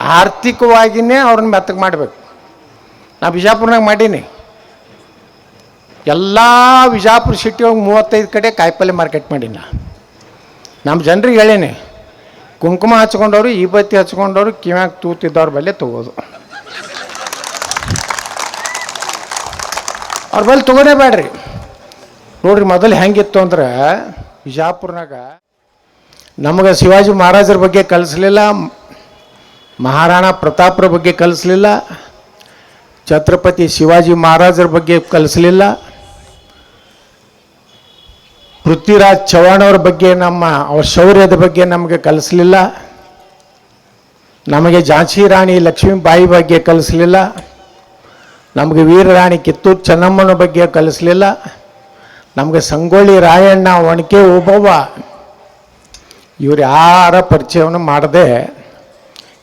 ಆರ್ಥಿಕವಾಗಿಯೇ ಅವ್ರನ್ನ ಮೆತ್ತಗೆ ಮಾಡಬೇಕು. ನಾ ಬಿಜಾಪುರ್ನಾಗ ಮಾಡೀನಿ. ಎಲ್ಲ ವಿಜಾಪುರ ಸಿಟಿ ಹೋಗಿ 35 ಕಡೆ ಕಾಯಿಪಲ್ಲೆ ಮಾರ್ಕೆಟ್ ಮಾಡೀನಿ. ನಮ್ಮ ಜನರಿಗೆ ಹೇಳೀನಿ, ಕುಂಕುಮ ಹಚ್ಕೊಂಡವ್ರು, ಈ ಬತ್ತಿ ಹಚ್ಕೊಂಡವ್ರು, ಕಿವ್ಯಾಗ ತೂತಿದ್ದವ್ರ ಬಲ್ಲೆ ತಗೋದು. ಅವ್ರ ಬಲ್ಲಿ ತಗೋನೇ ಬೇಡ್ರಿ. ನೋಡ್ರಿ, ಮೊದಲು ಹೆಂಗಿತ್ತು ಅಂದ್ರೆ ವಿಜಾಪುರ್ನಾಗ ನಮಗೆ ಶಿವಾಜಿ ಮಹಾರಾಜರ ಬಗ್ಗೆ ಕಲಿಸ್ಲಿಲ್ಲ, ಮಹಾರಾಣಾ ಪ್ರತಾಪರ ಬಗ್ಗೆ ಕಲಿಸ್ಲಿಲ್ಲ, ಛತ್ರಪತಿ ಶಿವಾಜಿ ಮಹಾರಾಜರ ಬಗ್ಗೆ ಕಲಿಸ್ಲಿಲ್ಲ, ಪೃಥ್ವಿರಾಜ್ ಚವ್ಹಾಣ್ ಅವ್ರ ಬಗ್ಗೆ ಅವ್ರ ಶೌರ್ಯದ ಬಗ್ಗೆ ನಮಗೆ ಕಲಿಸ್ಲಿಲ್ಲ, ನಮಗೆ ಝಾನ್ಸಿ ರಾಣಿ ಲಕ್ಷ್ಮೀಬಾಯಿ ಬಗ್ಗೆ ಕಲಿಸ್ಲಿಲ್ಲ, ನಮಗೆ ವೀರರಾಣಿ ಕಿತ್ತೂರು ಚೆನ್ನಮ್ಮನ ಬಗ್ಗೆ ಕಲಿಸ್ಲಿಲ್ಲ, ನಮಗೆ ಸಂಗೊಳ್ಳಿ ರಾಯಣ್ಣ, ಒಣಕೆ ಓಬವ್ವ ಇವ್ರು ಯಾರ ಪರಿಚಯವನ್ನು ಮಾಡದೆ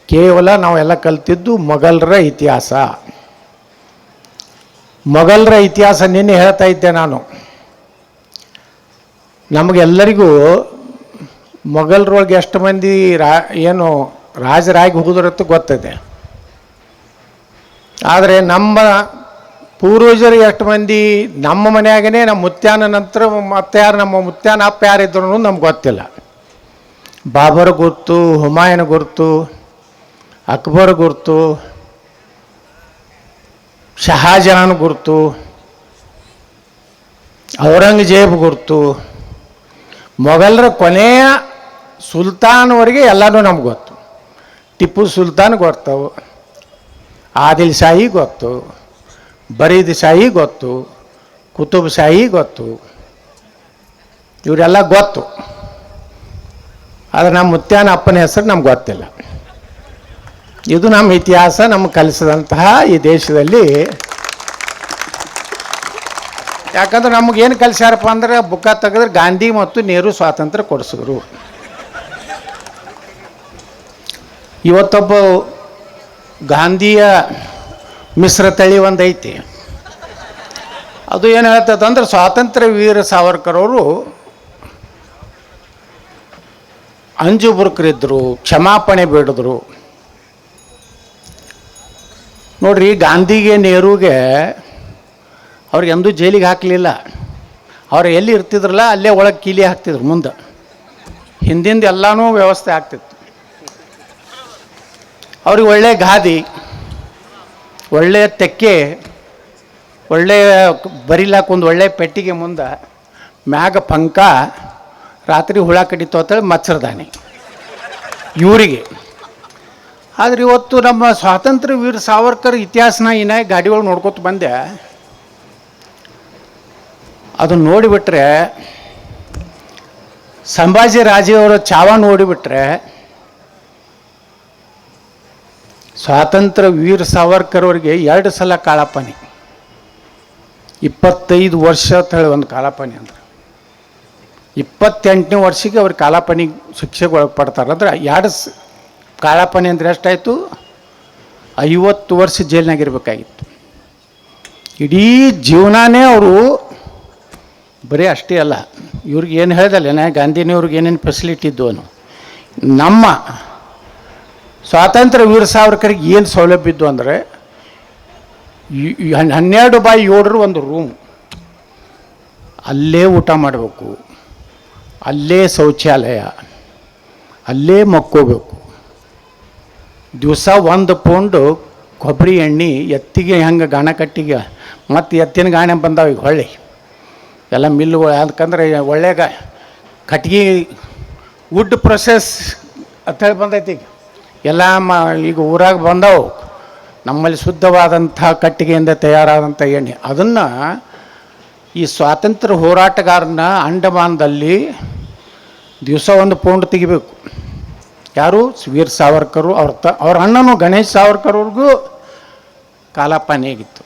ಕೇವಲ ನಾವೆಲ್ಲ ಕಲ್ತಿದ್ದು ಮೊಘಲರ ಇತಿಹಾಸ. ಮೊಘಲರ ಇತಿಹಾಸ ನಿನ್ನೆ ಹೇಳ್ತಾ ಇದ್ದೆ ನಾನು. ನಮಗೆಲ್ಲರಿಗೂ ಮೊಘಲರೊಳಗೆ ಎಷ್ಟು ಮಂದಿ ಏನು ರಾಜರಾಗಿ ಹೋಗೋದ್ರತ್ತು ಗೊತ್ತಿದೆ. ಆದರೆ ನಮ್ಮ ಪೂರ್ವಜರು ಎಷ್ಟು ಮಂದಿ ನಮ್ಮ ಮನೆಯಾಗೇ ನಮ್ಮ ಮುತ್ಯಾನ ನಂತರ ಮತ್ತೆ ಯಾರು ನಮ್ಮ ಮುತ್ಯಾನ ಅಪ್ಪ ಯಾರಿದ್ರು ನಮ್ಗೆ ಗೊತ್ತಿಲ್ಲ. ಬಾಬರ್ ಗುರ್ತು, ಹುಮಾಯೂನ್ ಗುರ್ತು, ಅಕ್ಬರ್ ಗುರ್ತು, ಶಹಾಜಹಾನ್ ಗುರ್ತು, ಔರಂಗಜೇಬ್ ಗುರ್ತು, ಮೊಘಲರ ಕೊನೆಯ ಸುಲ್ತಾನ್ವರೆಗೆ ಎಲ್ಲನೂ ನಮ್ಗೆ ಗೊತ್ತು. ಟಿಪ್ಪು ಸುಲ್ತಾನ್ ಗೊತ್ತು, ಆದಿಲ್ ಶಾಹಿ ಗೊತ್ತು, ಬರೀದ್ ಶಾಹಿ ಗೊತ್ತು, ಕುತುಬ್ ಶಾಹಿ ಗೊತ್ತು, ಇವರೆಲ್ಲ ಗೊತ್ತು. ಆದರೆ ನಮ್ಮ ಮುತ್ಯಾನ ಅಪ್ಪನ ಹೆಸರು ನಮ್ಗೆ ಗೊತ್ತಿಲ್ಲ. ಇದು ನಮ್ಮ ಇತಿಹಾಸ ನಮ್ಗೆ ಕಲಿಸಿದಂತಹ ಈ ದೇಶದಲ್ಲಿ. ಯಾಕಂದ್ರೆ ನಮಗೇನು ಕಲಿಸ್ಯಾರಪ್ಪ ಅಂದ್ರೆ ಬುಕ್ಕ ತೆಗೆದ್ರೆ ಗಾಂಧಿ ಮತ್ತು ನೆಹರು ಸ್ವಾತಂತ್ರ್ಯ ಕೊಡಿಸಿದ್ರು. ಇವತ್ತೊಬ್ಬ ಗಾಂಧಿಯ ಮಿಶ್ರ ತಳಿ ಒಂದು ಐತಿ. ಅದು ಏನು ಹೇಳ್ತದಂದ್ರೆ ಸ್ವಾತಂತ್ರ್ಯ ವೀರ ಸಾವರ್ಕರ್ ಅವರು ಅಂಜುಬುರ್ಕರಿದ್ದರು, ಕ್ಷಮಾಪಣೆ ಬೇಡಿದ್ರು. ನೋಡ್ರಿ, ಗಾಂಧಿಗೆ ನೆಹರುಗೆ ಅವ್ರಿಗೆ ಎಂದೂ ಜೈಲಿಗೆ ಹಾಕಲಿಲ್ಲ. ಅವ್ರು ಎಲ್ಲಿ ಇರ್ತಿದ್ರಲ್ಲ ಅಲ್ಲೇ ಒಳಗೆ ಕೀಲಿ ಹಾಕ್ತಿದ್ರು. ಮುಂದೆ ಹಿಂದಿಂದ ಎಲ್ಲನೂ ವ್ಯವಸ್ಥೆ ಆಗ್ತಿತ್ತು. ಅವ್ರಿಗೆ ಒಳ್ಳೆ ಗಾದಿ, ಒಳ್ಳೆಯ ತೆಕ್ಕೆ, ಒಳ್ಳೆಯ ಬರಿಲಾಕ ಒಂದು ಒಳ್ಳೆಯ ಪೆಟ್ಟಿಗೆ, ಮುಂದೆ ಮ್ಯಾಗ ಪಂಕ, ರಾತ್ರಿ ಹುಳ ಕಡಿತು ಅಂತೇಳಿ ಮಚ್ಚರದಾನಿ ಇವರಿಗೆ. ಆದರೆ ಇವತ್ತು ನಮ್ಮ ಸ್ವಾತಂತ್ರ್ಯ ವೀರ ಸಾವರ್ಕರ್ ಇತಿಹಾಸನ ಏನಾಗಿ ಗಾಡಿ ಒಳಗೆ ನೋಡ್ಕೊತ ಬಂದೆ. ಅದನ್ನು ನೋಡಿಬಿಟ್ರೆ, ಸಂಭಾಜಿ ರಾಜೆಯವರ ಚಾವ ನೋಡಿಬಿಟ್ರೆ, ಸ್ವಾತಂತ್ರ್ಯ ವೀರ ಸಾವರ್ಕರ್ ಅವರಿಗೆ 2 ಸಲ ಕಾಳಾಪಾನಿ, 25 ವರ್ಷ ಅಂತ ಹೇಳಿ ಒಂದು ಕಾಳಾಪಾನಿ. ಅಂದ್ರೆ 28ನೇ ವರ್ಷಕ್ಕೆ ಅವ್ರಿಗೆ ಕಾಳಾಪಾನಿ ಶಿಕ್ಷೆಗೆ ಒಳಪಡ್ತಾರೆ. ಅಂದ್ರೆ 2 ಕಾಳಾಪಾನಿ ಅಂದರೆ ಎಷ್ಟಾಯಿತು? 50 ವರ್ಷ ಜೈಲಿನಾಗಿರ್ಬೇಕಾಗಿತ್ತು. ಇಡೀ ಜೀವನನೇ ಅವರು ಬರೀ ಅಷ್ಟೇ ಅಲ್ಲ, ಇವ್ರಿಗೆ ಏನು ಹೇಳ್ದಲ್ಲ ಗಾಂಧಿನಿಯವ್ರಿಗೆ ಏನೇನು ಫೆಸಿಲಿಟಿ ಇದ್ದು ಅನು, ನಮ್ಮ ಸ್ವಾತಂತ್ರ್ಯ ವೀರ ಸಾವರ್ಕರ್ಗೆ ಏನು ಸೌಲಭ್ಯ ಇದ್ದು ಅಂದರೆ 12/7 ಒಂದು ರೂಮ್, ಅಲ್ಲೇ ಊಟ ಮಾಡಬೇಕು, ಅಲ್ಲೇ ಶೌಚಾಲಯ, ಅಲ್ಲೇ ಮಕ್ಕೋಬೇಕು. ದಿವಸ 1 ಪೌಂಡು ಕೊಬ್ಬರಿ ಎಣ್ಣೆ ಎತ್ತಿಗೆ ಹೆಂಗೆ ಗಾಣ ಕಟ್ಟಿಗೆ, ಮತ್ತು ಎತ್ತಿನ ಗಾಣೆ ಬಂದಾವ ಈಗ ಹೊಳ್ಳಿ ಎಲ್ಲ ಮಿಲ್ಗಳು. ಯಾಕಂದ್ರೆ ಒಳ್ಳೆ ಕಟ್ಗೆ ವುಡ್ ಪ್ರೊಸೆಸ್ ಅಂತೇಳಿ ಬಂದೈತಿ ಈಗ ಎಲ್ಲ. ಈಗ ಊರಾಗ ಬಂದವು ನಮ್ಮಲ್ಲಿ ಶುದ್ಧವಾದಂಥ ಕಟ್ಟಿಗೆಯಿಂದ ತಯಾರಾದಂಥ ಎಣ್ಣೆ. ಅದನ್ನು ಈ ಸ್ವಾತಂತ್ರ್ಯ ಹೋರಾಟಗಾರನ ಅಂಡಮಾನದಲ್ಲಿ ದಿವಸ 1 ಪೌಂಡ್ ತೆಗಿಬೇಕು. ಯಾರು? ವೀರ್ ಸಾವರ್ಕರು. ಅವ್ರ ಅಣ್ಣನು ಗಣೇಶ್ ಸಾವರ್ಕರ್ ಅವ್ರಿಗೂ ಕಾಲಾಪಾನಿ ಆಗಿತ್ತು.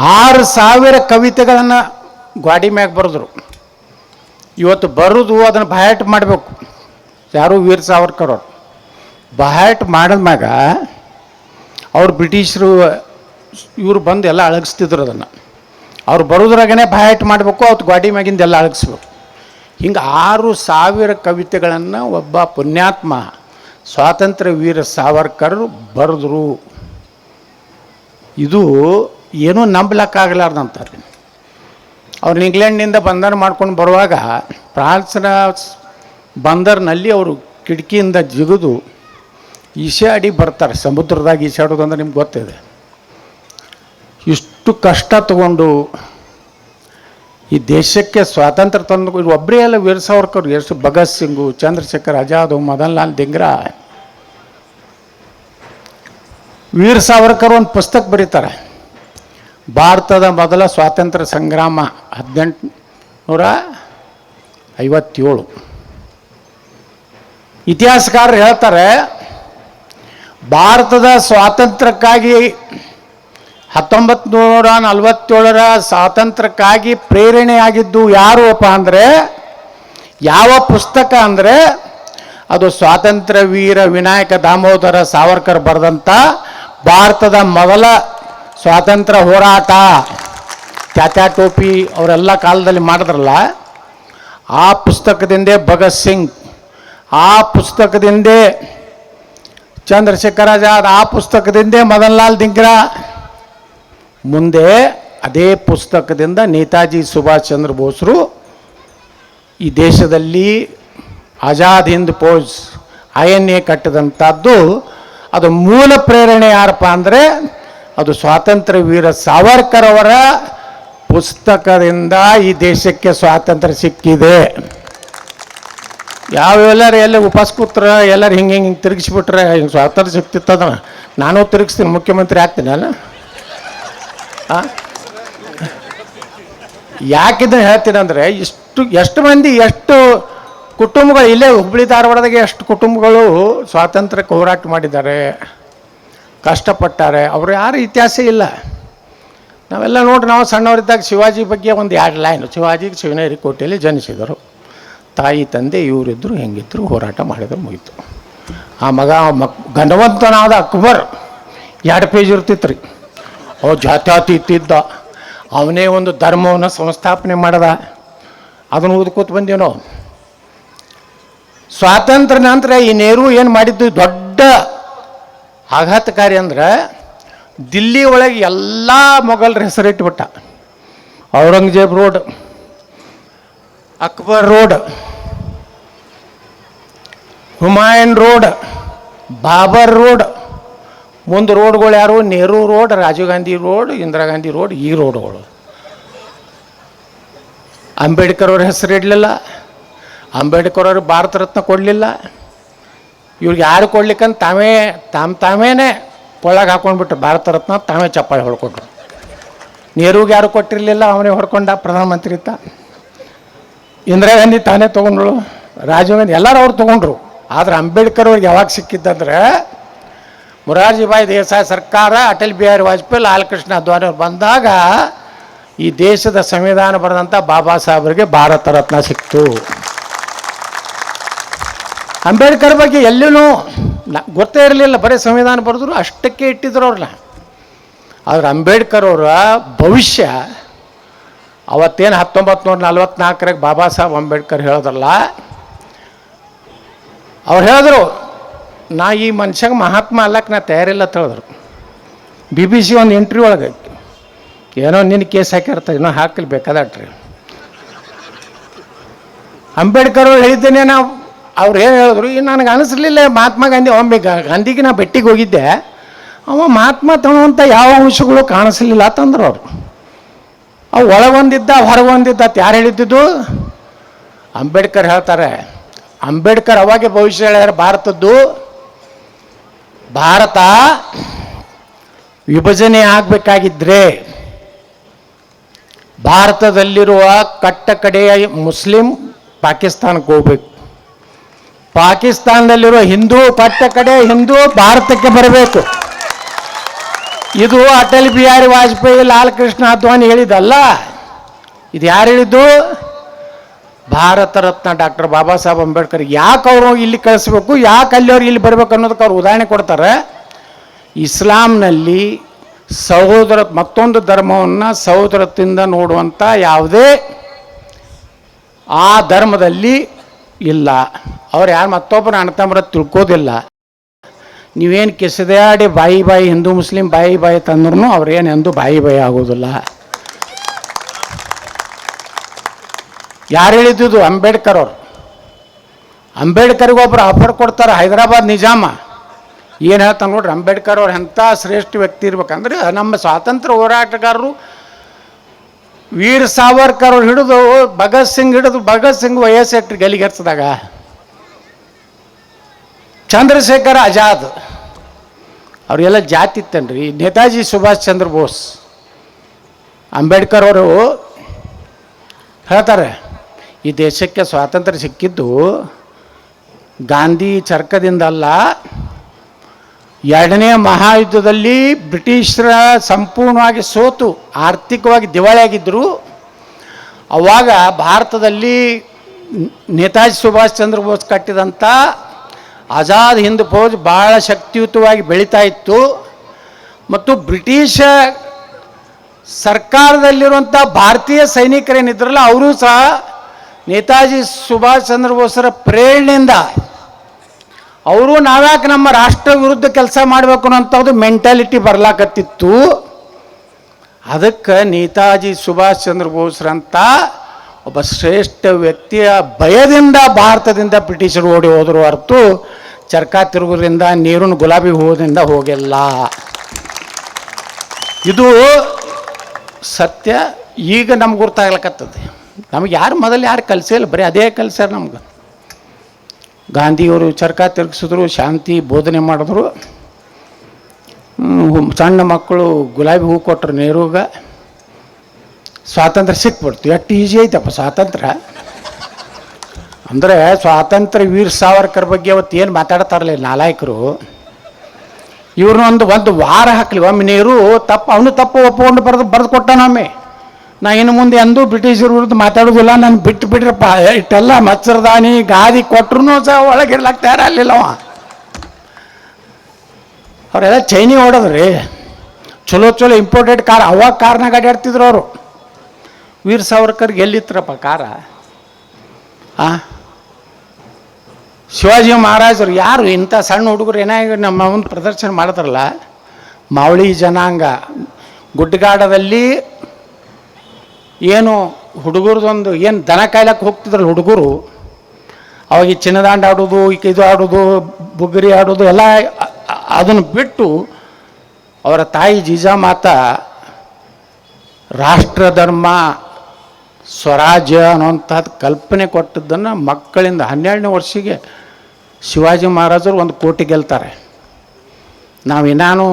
6000 ಕವಿತೆಗಳನ್ನು ಗಾಡಿ ಮ್ಯಾಗ ಬರೆದ್ರು. ಇವತ್ತು ಬರೋದು ಅದನ್ನು ಬಹಾಟ್ ಮಾಡಬೇಕು. ಯಾರು? ವೀರ್ ಸಾವರ್ಕರ್ ಅವರು. ಬಹಾಟ್ ಮಾಡಿದ್ಮ್ಯಾಗ ಅವ್ರು ಬ್ರಿಟಿಷರು ಇವರು ಬಂದು ಎಲ್ಲ ಅಳಗಿಸ್ತಿದ್ರು. ಅದನ್ನು ಅವ್ರು ಬರೋದ್ರಾಗೇ ಬಹಾಟ್ ಮಾಡಬೇಕು, ಅವತ್ತು ಗಾಡಿ ಮ್ಯಾಗಿಂದ ಎಲ್ಲ ಅಳಗಿಸ್ಬೇಕು. ಹಿಂಗೆ 6000 ಕವಿತೆಗಳನ್ನು ಒಬ್ಬ ಪುಣ್ಯಾತ್ಮ ಸ್ವಾತಂತ್ರ್ಯ ವೀರ ಸಾವರ್ಕರ್ ಬರೆದ್ರು. ಇದು ಏನೂ ನಂಬಲಕ್ಕಾಗಲಾರ್ದಂತಾರೆ. ಅವ್ರು ಇಂಗ್ಲೆಂಡ್ನಿಂದ ಬಂಧನ ಮಾಡ್ಕೊಂಡು ಬರುವಾಗ ಫ್ರಾನ್ಸ್ನ ಬಂದರ್ನಲ್ಲಿ ಅವರು ಕಿಟಕಿಯಿಂದ ಜಿಗಿದು ಈಶಾಡಿ ಬರ್ತಾರೆ. ಸಮುದ್ರದಾಗ ಈಶಾಡೋದು ಅಂದ್ರೆ ನಿಮ್ಗೆ ಗೊತ್ತಿದೆ. ಇಷ್ಟು ಕಷ್ಟ ತಗೊಂಡು ಈ ದೇಶಕ್ಕೆ ಸ್ವಾತಂತ್ರ್ಯ ತಂದು ಒಬ್ಬರೇ ಅಲ್ಲ, ವೀರ ಸಾವರ್ಕರ್, ಎಷ್ಟು ಭಗತ್ ಸಿಂಗು, ಚಂದ್ರಶೇಖರ್ ಆಜಾದ್, ಮದನ್ ಲಾಲ್ ಧಿಂಗ್ರಾ. ವೀರ ಸಾವರ್ಕರ್ ಒಂದು ಪುಸ್ತಕ ಬರೀತಾರೆ, ಭಾರತದ ಮೊದಲ ಸ್ವಾತಂತ್ರ್ಯ ಸಂಗ್ರಾಮ 1857. ಇತಿಹಾಸಕಾರರು ಹೇಳ್ತಾರೆ, ಭಾರತದ ಸ್ವಾತಂತ್ರ್ಯಕ್ಕಾಗಿ 1947 ಸ್ವಾತಂತ್ರ್ಯಕ್ಕಾಗಿ ಪ್ರೇರಣೆಯಾಗಿದ್ದು ಯಾರಪ್ಪ ಅಂದರೆ, ಯಾವ ಪುಸ್ತಕ ಅಂದರೆ ಅದು ಸ್ವಾತಂತ್ರ್ಯ ವೀರ ವಿನಾಯಕ ದಾಮೋದರ ಸಾವರ್ಕರ್ ಬರೆದಂಥ ಭಾರತದ ಮೊದಲ ಸ್ವಾತಂತ್ರ್ಯ ಹೋರಾಟ. ತ್ಯಾತ್ಯಾ ಟೋಪಿ ಅವರೆಲ್ಲ ಕಾಲದಲ್ಲಿ ಮಾಡಿದ್ರಲ್ಲ, ಆ ಪುಸ್ತಕದಿಂದೇ ಭಗತ್ ಸಿಂಗ್, ಆ ಪುಸ್ತಕದಿಂದೇ ಚಂದ್ರಶೇಖರ್ ಆಜಾದ್, ಆ ಪುಸ್ತಕದಿಂದೇ ಮದನ್ ಲಾಲ್ ಧಿಂಗ್ರಾ. ಮುಂದೆ ಅದೇ ಪುಸ್ತಕದಿಂದ ನೇತಾಜಿ ಸುಭಾಷ್ ಚಂದ್ರ ಬೋಸ್ರು ಈ ದೇಶದಲ್ಲಿ ಆಜಾದ್ ಹಿಂದ್ ಫೌಜ್ INA ಕಟ್ಟಿದಂಥದ್ದು. ಅದು ಮೂಲ ಪ್ರೇರಣೆ ಯಾರಪ್ಪ ಅಂದರೆ ಅದು ಸ್ವಾತಂತ್ರ್ಯ ವೀರ ಸಾವರ್ಕರ್ ಅವರ ಪುಸ್ತಕದಿಂದ ಈ ದೇಶಕ್ಕೆ ಸ್ವಾತಂತ್ರ್ಯ ಸಿಕ್ಕಿದೆ. ಯಾವೆಲ್ಲರೂ ಎಲ್ಲ ಉಪವಾಸ ಕೂತ್ರ ಎಲ್ಲರೂ ಹಿಂಗೆ ತಿರುಗಿಸ್ಬಿಟ್ರೆ ಹಿಂಗೆ ಸ್ವಾತಂತ್ರ್ಯ ಸಿಕ್ತಿತ್ತದ. ನಾನು ತಿರುಗಿಸ್ತೀನಿ, ಮುಖ್ಯಮಂತ್ರಿ ಆಗ್ತೀನಿ ಅಲ್ಲ. ಯಾಕಿದ್ದನ್ನು ಹೇಳ್ತೀನಿ ಅಂದರೆ, ಎಷ್ಟು ಮಂದಿ, ಎಷ್ಟು ಕುಟುಂಬಗಳು ಇಲ್ಲೇ ಹುಬ್ಬಳ್ಳಿ ಧಾರವಾಡದಾಗೆ ಎಷ್ಟು ಕುಟುಂಬಗಳು ಸ್ವಾತಂತ್ರ್ಯಕ್ಕೆ ಹೋರಾಟ ಮಾಡಿದ್ದಾರೆ, ಕಷ್ಟಪಟ್ಟಾರೆ. ಅವರು ಯಾರು ಇತಿಹಾಸ ಇಲ್ಲ. ನಾವೆಲ್ಲ ನೋಡ್ರಿ, ನಾವು ಸಣ್ಣವರಿದ್ದಾಗ ಶಿವಾಜಿ ಬಗ್ಗೆ ಒಂದು 2 ಲೈನು. ಶಿವಾಜಿಗೆ ಶಿವನೇರಿ ಕೋಟೆಯಲ್ಲಿ ಜನಿಸಿದರು, ತಾಯಿ ತಂದೆ ಇವರಿದ್ದರು, ಹೆಂಗಿದ್ರು, ಹೋರಾಟ ಮಾಡಿದ್ರು, ಮುಗೀತು. ಆ ಮಗ ಘನವಂತನಾದ ಅಕ್ಬರ್ 2 ಪೇಜ್ ಇರ್ತಿತ್ತು ರೀ. ಅವ ಜಾತ್ಯಾತೀತ, ಅವನೇ ಒಂದು ಧರ್ಮವನ್ನು ಸಂಸ್ಥಾಪನೆ ಮಾಡ್ದ. ಅದನ್ನು ಓದ್ಕೋತ ಬಂದೀವಿ ನಾವು. ಸ್ವಾತಂತ್ರ್ಯ ನಂತರ ಈ ನೆಹರು ಏನು ಮಾಡಿದ್ದು ದೊಡ್ಡ ಆಘಾತಕಾರಿ ಅಂದ್ರೆ, ದಿಲ್ಲಿ ಒಳಗೆ ಎಲ್ಲ ಮೊಘಲರ ಹೆಸರಿಟ್ಬಿಟ್ಟ. Aurangzeb road, Akbar road, Humayun road, Babar road. ಮುಂದೆ ರೋಡ್ಗಳು ಯಾರು? Nehru road, Rajiv Gandhi road, Indira Gandhi road, ಈ ರೋಡ್ಗಳು. ಅಂಬೇಡ್ಕರ್ ಅವ್ರ ಹೆಸರು ಇಡಲಿಲ್ಲ. ಅಂಬೇಡ್ಕರ್ ಅವ್ರಿಗೆ ಭಾರತ ರತ್ನ ಕೊಡಲಿಲ್ಲ. ಇವ್ರಿಗೆ ಯಾರು ಕೊಡ್ಲಿಕ್ಕಂತ ತಾವೇನೆ ಪೊಳಗೆ ಹಾಕೊಂಡ್ಬಿಟ್ರು ಭಾರತ ರತ್ನ, ತಾವೇ ಚಪ್ಪಾಳೆ ಹೊಡ್ಕೊಂಡ್ರು. ನೆಹರುಗೆ ಯಾರು ಕೊಟ್ಟಿರಲಿಲ್ಲ, ಅವನೇ ಹೊಡ್ಕೊಂಡ ಪ್ರಧಾನಮಂತ್ರಿ ಇತ್ತ. ಇಂದಿರಾ ಗಾಂಧಿ ತಾನೇ ತೊಗೊಂಡ್ರು, ರಾಜೀವ್ ಗಾಂಧಿ ಎಲ್ಲರೂ ಅವ್ರು ತೊಗೊಂಡ್ರು. ಆದರೆ ಅಂಬೇಡ್ಕರ್ ಅವ್ರಿಗೆ ಯಾವಾಗ ಸಿಕ್ಕಿದ್ದಂದ್ರೆ, ಮೊರಾರ್ಜಿ ಭಾಯ್ ದೇಸಾಯಿ ಸರ್ಕಾರ, ಅಟಲ್ ಬಿಹಾರಿ ವಾಜಪೇಯಿ, ಲಾಲ್ ಕೃಷ್ಣ ಅದ್ವಾನಿ ಅವ್ರು ಬಂದಾಗ ಈ ದೇಶದ ಸಂವಿಧಾನ ಬರೆದಂಥ ಬಾಬಾ ಸಾಹೇಬರಿಗೆ ಭಾರತ ರತ್ನ ಸಿಕ್ತು. ಅಂಬೇಡ್ಕರ್ ಬಗ್ಗೆ ಎಲ್ಲೂ ಗೊತ್ತೇ ಇರಲಿಲ್ಲ, ಬರೀ ಸಂವಿಧಾನ ಬರೆದ್ರು, ಅಷ್ಟಕ್ಕೆ ಇಟ್ಟಿದ್ರು ಅವ್ರನ್ನ. ಆದರೆ ಅಂಬೇಡ್ಕರ್ ಅವರ ಭವಿಷ್ಯ ಅವತ್ತೇನು 1944 ಬಾಬಾ ಸಾಹೇಬ್ ಅಂಬೇಡ್ಕರ್ ಹೇಳಿದ್ರಲ್ಲ, ಅವ್ರು ಹೇಳಿದ್ರು, ನಾ ಈ ಮನುಷ್ಯಗೆ ಮಹಾತ್ಮ ಅಲ್ಲಕ್ಕೆ ನಾ ತಯಾರಿಲ್ಲ ಅಂತ ಹೇಳಿದ್ರು. BBC ಒಂದು ಇಂಟರ್ವ್ಯೂ ಒಳಗೆ, ಏನೋ ನಿನ್ನ ಕೇಸ್ ಹಾಕಿರ್ತಾರೆ, ಇನ್ನೂ ಹಾಕಲಿ ಬೇಕಾದಟ್ರಿ. ಅಂಬೇಡ್ಕರ್ ಅವ್ರು ಹೇಳಿದ್ದೇನೆ ನಾವು. ಅವ್ರು ಏನು ಹೇಳಿದ್ರು, ನನಗೆ ಅನಿಸ್ಲಿಲ್ಲ ಮಹಾತ್ಮ ಗಾಂಧಿ. ಒಮ್ಮೆ ಗಾಂಧಿಗೆ ನಾ ಭೇಟಿಗೆ ಹೋಗಿದ್ದೆ, ಅವ ಮಹಾತ್ಮ ತಗೊಳ್ಳೋಂಥ ಯಾವ ಅಂಶಗಳು ಕಾಣಿಸ್ಲಿಲ್ಲ ಅಂತಂದ್ರು ಅವರು. ಅವು ಒಳಗೊಂದಿದ್ದ ಹೊರಗೊಂದಿದ್ದ ಅಂತ ಯಾರು ಹೇಳಿದ್ದು? ಅಂಬೇಡ್ಕರ್ ಹೇಳ್ತಾರೆ. ಅಂಬೇಡ್ಕರ್ ಅವಾಗೆ ಭವಿಷ್ಯ ಹೇಳ್ಯಾರ ಭಾರತದ್ದು. ಭಾರತ ವಿಭಜನೆ ಆಗಬೇಕಾಗಿದ್ದರೆ ಭಾರತದಲ್ಲಿರುವ ಕಟ್ಟ ಕಡೆಯ ಮುಸ್ಲಿಂ ಪಾಕಿಸ್ತಾನಕ್ಕೆ ಹೋಗ್ಬೇಕು, ಪಾಕಿಸ್ತಾನದಲ್ಲಿರುವ ಹಿಂದೂ ಕಟ್ಟ ಕಡೆ ಹಿಂದೂ ಭಾರತಕ್ಕೆ ಬರಬೇಕು. ಇದು ಅಟಲ್ ಬಿಹಾರಿ ವಾಜಪೇಯಿ, ಲಾಲ್ ಕೃಷ್ಣ ಅದ್ವಾನಿ ಹೇಳಿದಲ್ಲ, ಇದು ಯಾರು ಹೇಳಿದ್ದು? ಭಾರತ ರತ್ನ ಡಾಕ್ಟರ್ ಬಾಬಾ ಸಾಹೇಬ್ ಅಂಬೇಡ್ಕರ್. ಯಾಕೆ ಅವರು ಇಲ್ಲಿ ಕಳಿಸ್ಬೇಕು, ಯಾಕೆ ಅಲ್ಲಿ ಅವ್ರು ಇಲ್ಲಿ ಬರಬೇಕು ಅನ್ನೋದಕ್ಕೆ ಅವ್ರು ಉದಾಹರಣೆ ಕೊಡ್ತಾರೆ. ಇಸ್ಲಾಂನಲ್ಲಿ ಮತ್ತೊಂದು ಧರ್ಮವನ್ನು ಸಹೋದರತ್ವದಿಂದ ನೋಡುವಂಥ ಯಾವುದೇ ಆ ಧರ್ಮದಲ್ಲಿ ಇಲ್ಲ. ಅವ್ರು ಯಾರು ಮತ್ತೊಬ್ಬರ ಅಣ್ಣ ತಮ್ಮರ ತಿಳ್ಕೋದಿಲ್ಲ. ನೀವೇನು ಕಿಸದಾಡಿ ಬಾಯಿ ಹಿಂದೂ ಮುಸ್ಲಿಂ ಬಾಯಿ ತಂದ್ರೂ ಅವ್ರೇನು ಎಂದೂ ಬಾಯಿ ಆಗೋದಿಲ್ಲ. ಯಾರು ಹೇಳಿದ್ದು? ಅಂಬೇಡ್ಕರ್ ಅವರು. ಅಂಬೇಡ್ಕರ್ಗೆ ಒಬ್ಬರು ಆಫರ್ ಕೊಡ್ತಾರೆ, ಹೈದರಾಬಾದ್ ನಿಜಾಮ ಏನು ಹೇಳ್ತಾನೆ ನೋಡ್ರಿ. ಅಂಬೇಡ್ಕರ್ ಅವ್ರು ಎಂಥ ಶ್ರೇಷ್ಠ ವ್ಯಕ್ತಿ ಇರ್ಬೇಕಂದ್ರೆ, ನಮ್ಮ ಸ್ವಾತಂತ್ರ್ಯ ಹೋರಾಟಗಾರರು ವೀರ್ ಸಾವರ್ಕರ್ ಅವ್ರು ಹಿಡಿದು ಭಗತ್ ಸಿಂಗ್ ವಯಸ್ಸು ಎಟ್ಟು ಗಲಿಗೆರ್ಸಿದಾಗ, ಚಂದ್ರಶೇಖರ್ ಆಜಾದ್ ಅವರೆಲ್ಲ ಜಾತಿ ಇತ್ತನ್ರಿ. ನೇತಾಜಿ ಸುಭಾಷ್ ಚಂದ್ರ ಬೋಸ್, ಅಂಬೇಡ್ಕರ್ ಅವರು ಹೇಳ್ತಾರೆ, ಈ ದೇಶಕ್ಕೆ ಸ್ವಾತಂತ್ರ್ಯ ಸಿಕ್ಕಿದ್ದು ಗಾಂಧಿ ಚರಕದಿಂದಲ್ಲ, ಎರಡನೇ ಮಹಾಯುದ್ಧದಲ್ಲಿ ಬ್ರಿಟಿಷರ ಸಂಪೂರ್ಣವಾಗಿ ಸೋತು ಆರ್ಥಿಕವಾಗಿ ದಿವಾಳಿಯಾಗಿದ್ದರು. ಆವಾಗ ಭಾರತದಲ್ಲಿ ನೇತಾಜಿ ಸುಭಾಷ್ ಚಂದ್ರ ಬೋಸ್ ಕಟ್ಟಿದಂಥ ಆಜಾದ್ ಹಿಂದ್ ಫೌಜ್ ಭಾಳ ಶಕ್ತಿಯುತವಾಗಿ ಬೆಳೀತಾ ಇತ್ತು. ಮತ್ತು ಬ್ರಿಟಿಷ ಸರ್ಕಾರದಲ್ಲಿರುವಂಥ ಭಾರತೀಯ ಸೈನಿಕರೇನಿದ್ರಲ್ಲ ಅವರು ಸಹ ನೇತಾಜಿ ಸುಭಾಷ್ ಚಂದ್ರ ಬೋಸರ ಪ್ರೇರಣೆಯಿಂದ ಅವರು ನಾವ್ಯಾಕೆ ನಮ್ಮ ರಾಷ್ಟ್ರ ವಿರುದ್ಧ ಕೆಲಸ ಮಾಡಬೇಕು ಅನ್ನೋಂಥದ್ದು ಮೆಂಟಾಲಿಟಿ ಬರ್ಲಾಕತ್ತಿತ್ತು. ಅದಕ್ಕೆ ನೇತಾಜಿ ಸುಭಾಷ್ ಚಂದ್ರ ಬೋಸ್ರಂಥ ಒಬ್ಬ ಶ್ರೇಷ್ಠ ವ್ಯಕ್ತಿಯ ಭಯದಿಂದ ಭಾರತದಿಂದ ಬ್ರಿಟಿಷರು ಓಡಿ ಹೋದರು ಹೊರತು ಚರ್ಕಾ ತಿರುಗೋದ್ರಿಂದ, ನೀರಿನ ಗುಲಾಬಿ ಹೂವುದಿಂದ ಹೋಗಿಲ್ಲ. ಇದು ಸತ್ಯ. ಈಗ ನಮ್ಗೆ ಗೊತ್ತಾಗ್ಲಕ್ಕತ್ತದೆ. ನಮ್ಗೆ ಮೊದಲು ಯಾರು ಕಲಿಸಿಲ್ಲ, ಬರೀ ಅದೇ ಕಲಿಸ್ಯಾರ ನಮ್ಗೆ. ಗಾಂಧಿಯವರು ಚರ್ಕಾ ತಿರುಗಿಸಿದ್ರು, ಶಾಂತಿ ಬೋಧನೆ ಮಾಡಿದ್ರು, ಸಣ್ಣ ಮಕ್ಕಳು ಗುಲಾಬಿ ಹೂ ಕೊಟ್ಟರು ನೆಹರೂಗೆ, ಸ್ವಾತಂತ್ರ್ಯ ಸಿಕ್ಬಿಡ್ತು. ಎಷ್ಟು ಈಸಿ ಐತಪ್ಪ ಸ್ವಾತಂತ್ರ್ಯ ಅಂದರೆ. ಸ್ವಾತಂತ್ರ್ಯ ವೀರ್ ಸಾವರ್ಕರ್ ಬಗ್ಗೆ ಅವತ್ತು ಏನು ಮಾತಾಡ್ತಾರಲ್ಲ ನಾಲಾಯಕರು, ಇವ್ರನ್ನೊಂದು ವಾರ ಹಾಕಲಿ. ಒಮ್ಮೆ ನೆಹರು ಅವನು ತಪ್ಪು ಒಪ್ಪಿಕೊಂಡು ಬರೆದು ಕೊಟ್ಟಾನೊಮ್ಮೆ, ನಾ ಇನ್ನು ಮುಂದೆ ಎಂದೂ ಬ್ರಿಟಿಷರ ವಿರುದ್ಧ ಮಾತಾಡೋದಿಲ್ಲ, ನಾನು ಬಿಟ್ರಪ್ಪ, ಇಷ್ಟೆಲ್ಲ ಮಚ್ಚರದಾನಿ ಗಾದಿ ಕೊಟ್ಟರು ಸಹ ಒಳಗಿರ್ಲಾಕ ತಯಾರಾಗಲಿಲ್ಲವ. ಅವರೆಲ್ಲ ಚೈನಿ ಹೊಡೋದ್ರಿ, ಚಲೋ ಇಂಪೋರ್ಟೆಡ್ ಕಾರ್, ಅವಾಗ ಕಾರ್ನಾಗ ಅಡ್ಯಾಡ್ತಿದ್ರು ಅವರು. ವೀರ್ ಸಾವರ್ಕರ್ಗೆ ಎಲ್ಲಿತ್ರಪ್ಪ ಕಾರ? ಶಿವಾಜಿ ಮಹಾರಾಜರು ಯಾರು? ಇಂಥ ಸಣ್ಣ ಹುಡುಗರು ಏನಾಗಿ ನಮ್ಮ ಒಂದು ಪ್ರದರ್ಶನ ಮಾಡ್ತಾರಲ್ಲ, ಮಾವಳಿ ಜನಾಂಗ ಗುಡ್ಡಗಾಡದಲ್ಲಿ ಏನು ಹುಡುಗರದೊಂದು ಏನು ದನ ಕಾಯ್ಲಕ್ಕೆ ಹೋಗ್ತಿದ್ರಲ್ಲ ಹುಡುಗರು, ಅವಾಗ ಈ ಚಿನ್ನದಾಂಡು ಆಡೋದು, ಇದು ಆಡೋದು, ಬುಗುರಿ ಆಡೋದು ಎಲ್ಲ ಅದನ್ನು ಬಿಟ್ಟು ಅವರ ತಾಯಿ ಜೀಜಾಮಾತ ರಾಷ್ಟ್ರ ಧರ್ಮ ಸ್ವರಾಜ್ಯ ಅನ್ನೋಂಥದ್ದು ಕಲ್ಪನೆ ಕೊಟ್ಟದ್ದನ್ನು ಮಕ್ಕಳಿಂದ 12ನೇ ವರ್ಷಕ್ಕೆ ಶಿವಾಜಿ ಮಹಾರಾಜರು 1 ಕೋಟಿ ಗೆಲ್ತಾರೆ. ನಾವಿನ್ನಾನು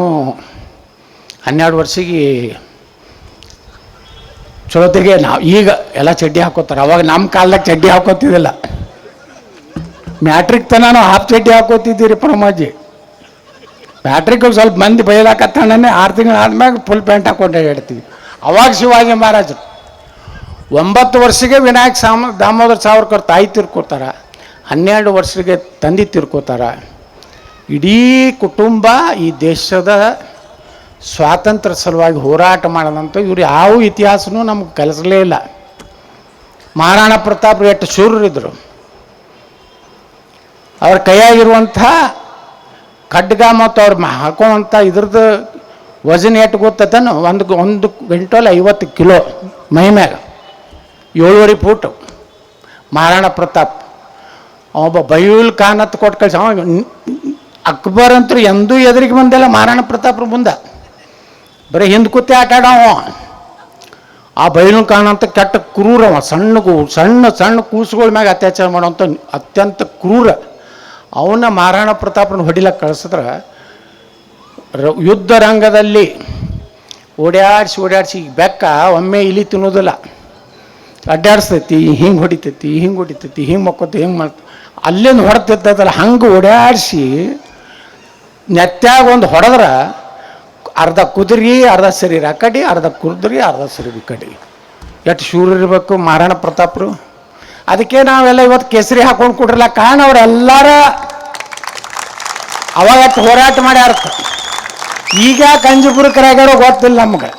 12 ವರ್ಷಕ್ಕೆ ಚಲೋತೆಗೆ ನಾವು ಈಗ ಎಲ್ಲ ಚಡ್ಡಿ ಹಾಕೋತಾರೆ. ಅವಾಗ ನಮ್ಮ ಕಾಲದಾಗ ಚಡ್ಡಿ ಹಾಕೋತಿದ್ದಿಲ್ಲ, ಮ್ಯಾಟ್ರಿಕ್ ತನಕ ಹಾಫ್ ಚಡ್ಡಿ ಹಾಕೋತಿದ್ದೀರಿ ಪ್ರಮಾಜಿ. ಮ್ಯಾಟ್ರಿಕ್ ಸ್ವಲ್ಪ ಮಂದಿ ಬಯಲಾಕತ್ತಾನೆ, 6 ತಿಂಗಳು ಆದ್ಮ್ಯಾಗ ಫುಲ್ ಪ್ಯಾಂಟ್ ಹಾಕೊಂಡು ಹೇಳ್ತೀವಿ. ಅವಾಗ ಶಿವಾಜಿ ಮಹಾರಾಜರು 9 ವರ್ಷಕ್ಕೆ ವಿನಾಯಕ್ ದಾಮೋದರ ಸಾವರ್ಕರ್ ತಾಯಿ ತೀರ್ಕೋತಾರೆ, 12 ವರ್ಷಕ್ಕೆ ತಂದೆ ತೀರ್ಕೋತಾರೆ. ಇಡೀ ಕುಟುಂಬ ಈ ದೇಶದ ಸ್ವಾತಂತ್ರ್ಯ ಸಲುವಾಗಿ ಹೋರಾಟ ಮಾಡೋದಂತ ಇವ್ರು ಯಾವ ಇತಿಹಾಸನೂ ನಮ್ಗೆ ಕಲಿಸಲೇ ಇಲ್ಲ. ಮಹಾರಾಣಾ ಪ್ರತಾಪ್ ಎಷ್ಟು ಶೂರರಿದ್ದರು. ಅವ್ರ ಕೈಯಾಗಿರುವಂಥ ಖಡ್ಗ ಮತ್ತು ಅವ್ರು ಹಾಕೋವಂಥ ಇದ್ರದ್ದು ವಜನ್ ಎಷ್ಟು ಗೊತ್ತತನು? ಒಂದು ಕ್ವಿಂಟಲ್ 50 ಕಿಲೋ ಮೈ ಮ್ಯಾಗ, 7.5 ಫೂಟು. ಮಹಾರಾಣಾ ಪ್ರತಾಪ್ ಒಬ್ಬ ಬೈಯುಲ್ ಖಾನ್ ಹತ್ತು ಕೊಟ್ಟು ಕಳಿಸಿ. ಅಕ್ಬರ್ ಅಂತೂ ಎಂದೂ ಎದುರಿಗೆ ಬಂದಿಲ್ಲ ಮಹಾರಾಣಾ ಪ್ರತಾಪ್ರ ಮುಂದೆ, ಬರೀ ಹಿಂದೆ ಕೂತಿ ಆಟ ಆಡವ. ಆ ಬೈಯುಲ್ ಖಾನ್ ಅಂತ ಕೆಟ್ಟ ಕ್ರೂರವ, ಸಣ್ಣ ಕೂಸುಗಳ ಮ್ಯಾಗ ಅತ್ಯಾಚಾರ ಮಾಡೋವಂಥ ಅತ್ಯಂತ ಕ್ರೂರ. ಅವನ್ನ ಮಹಾರಾಣಾ ಪ್ರತಾಪನ ಹೊಡಿಲಕ್ಕೆ ಕಳಿಸಿದ್ರೆ ಯುದ್ಧ ರಂಗದಲ್ಲಿ ಓಡಾಡಿಸಿ ಬೆಕ್ಕ ಒಮ್ಮೆ ಇಲಿ ತಿನ್ನೋದಿಲ್ಲ, ಅಡ್ಡಾಡಿಸ್ತೈತಿ, ಹಿಂಗೆ ಹೊಡಿತೈತಿ, ಹಿಂಗೆ ಮಕ್ಕೋತಿ, ಹಿಂಗೆ ಮಾಡ್ತ ಅಲ್ಲಿಂದ ಹೊಡೆತಿರ್ತೈತಲ್ಲ, ಹಂಗೆ ಓಡಾಡಿಸಿ ನೆತ್ತಾಗ ಒಂದು ಹೊಡೆದ್ರೆ ಅರ್ಧ ಕುದುರೆ ಅರ್ಧ ಶರೀರ ಆ ಕಡೆ, ಅರ್ಧ ಕುದುರೆ ಅರ್ಧ ಶರೀರ ಈ ಕಡೆ. ಎಷ್ಟು ಶೂರ ಇರಬೇಕು ಮಹಾರಾಣಾ ಪ್ರತಾಪರು. ಅದಕ್ಕೆ ನಾವೆಲ್ಲ ಇವತ್ತು ಕೇಸರಿ ಹಾಕೊಂಡು ಕೊಡ್ರಲ್ಲ ಕಾರಣ ಅವರೆಲ್ಲರ ಅವಾಗ ಎಷ್ಟು ಹೋರಾಟ ಮಾಡ್ಯಾರ. ಈಗ ಕಂಜಿಪುರಕರಾಗ್ಯಾರೋ ಗೊತ್ತಿಲ್ಲ ನಮ್ಗೆ,